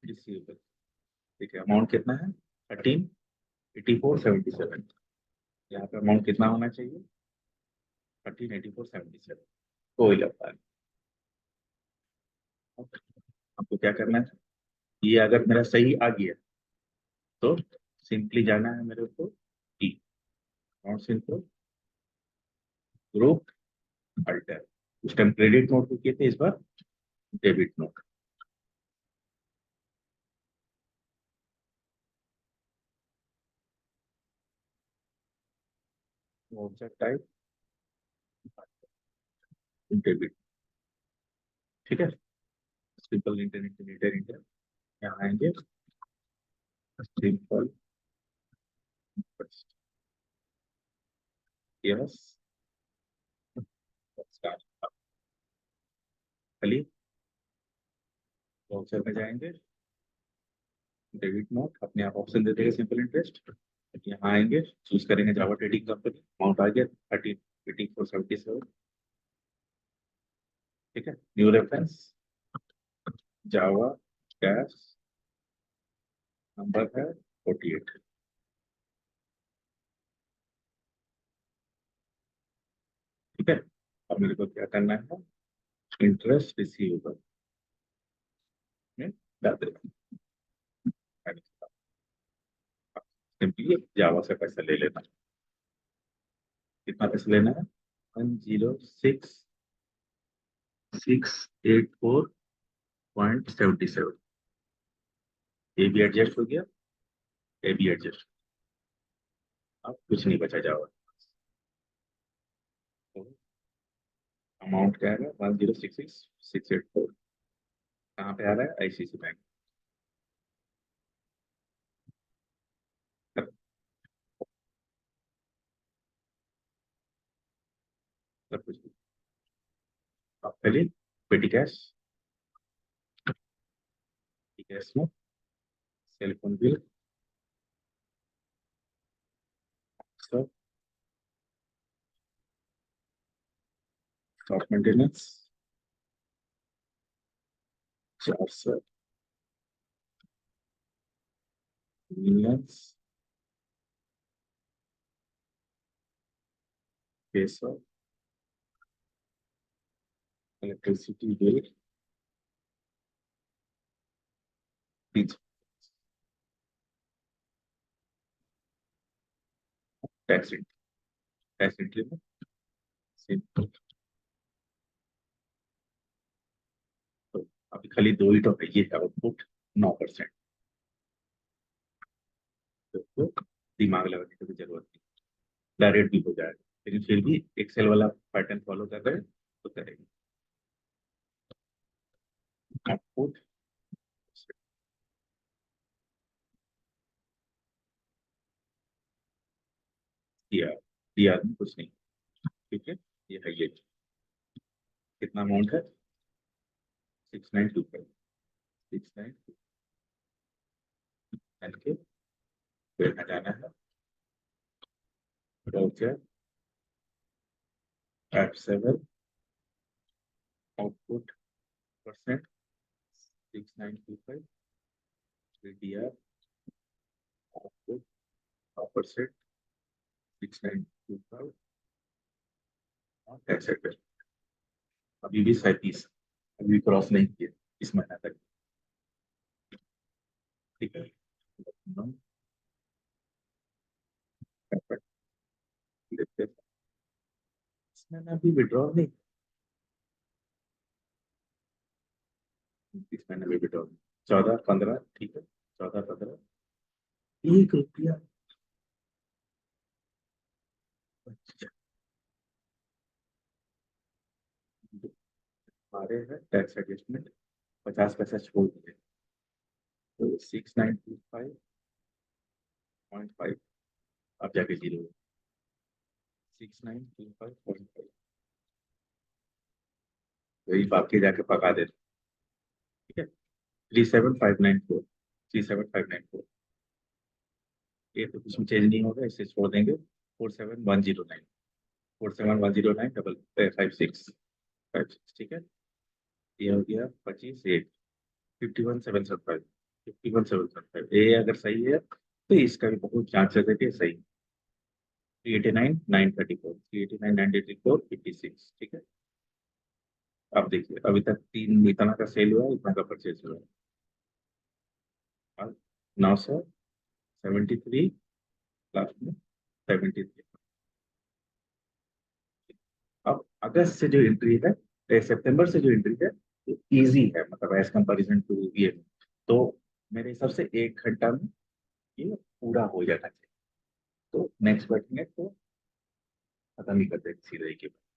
रिसीवेबल। ठीक है, अमाउंट कितना है 138477। यहाँ पे अमाउंट कितना होना चाहिए 138477, हो ही जाता है। आपको क्या करना है, ये अगर मेरा सही आ गया तो सिंपली जाना है मेरे को E account simple group alter. उस टाइम क्रेडिट नोट को किए थे, इस बार debit note. Object type debit. ठीक है, सिंपल इंटरनेट इंटर इंटर, यहाँ आएंगे सिंपल यस स्टार्ट। खाली वाउचर में जाएंगे, डेबिट नोट अपने आप ऑप्शन दे देगा सिंपल इंटरेस्ट। यहाँ आएंगे, चूज करेंगे जावा ट्रेडिंग कंपनी, अमाउंट आ गया 138477। ठीक है, न्यू रेफरेंस जावा डैश नंबर है 48। ठीक है, अब मेरे को क्या करना है, इंटरेस्ट रिसीवेबल में डाल देना, सिंपली जावा से पैसा ले लेना। कितना पैसा लेना है 106684.77। ये भी एडजस्ट हो गया, ये भी एडजस्ट। अब कुछ नहीं बचा जावा। अमाउंट क्या है 10666684, कहाँ पे आ रहा है आईसीसी बैंक। सब कुछ। अब पहले पेटी कैश, कैश में सेलफोन बिल सब, stock maintenance 400, millions 600, electricity bill 30, tax tax entry में सिंपल। तो अभी खाली दो ही टॉपिक, ये आउटपुट 9%, तो दिमाग लगाने की भी जरूरत नहीं, डायरेक्ट भी हो जाएगा। लेकिन फिर भी एक्सेल वाला पैटर्न फॉलो कर रहे हैं तो करेंगे। आउटपुट दिया, दिया में कुछ नहीं। ठीक है, ये है, ये कितना अमाउंट है 6925, 69 के फिर में जाना है browser F7 output percent 6925 DDR output percent 6925 और एक्सेट्रा। अभी भी 37, अभी क्रॉस नहीं किए इस महीने तक। ठीक है, मैंने अभी विड्रॉल नहीं, इस महीने में विड्रॉल 14-15, ठीक है, 14-15, 1 रुपया। अच्छा, हमारे हैं टैक्स एडजस्टमेंट, 50 पैसा छोड़ दिए, तो 6925.5, अब जाके 0, 6925.5, वही बाकी जाके पका दे, ठीक है। 37594, 37594, ये तो कुछ चेंज नहीं होगा, इसे छोड़ देंगे। 47109, 47109 डबल 5656, ठीक है। ये हो गया 25 8, 51,775, 51,775, ये अगर सही है तो इसका भी बहुत चांसेस है कि सही। 389,934, 389,934, 56, ठीक है। अब देखिए अभी तक तीन इतना का सेल हुआ है, इतना का परचेज हुआ है, 973, लास्ट में 73। अब अगस्त से जो एंट्री है, सितंबर से जो एंट्री है, वो इजी है, मतलब एज कंपैरिजन टू ये, तो मेरे हिसाब से 1 घंटा में ये पूरा हो जाना चाहिए। तो नेक्स्ट बैठेंगे तो खत्म ही कर देंगे सीधे ही के बाद।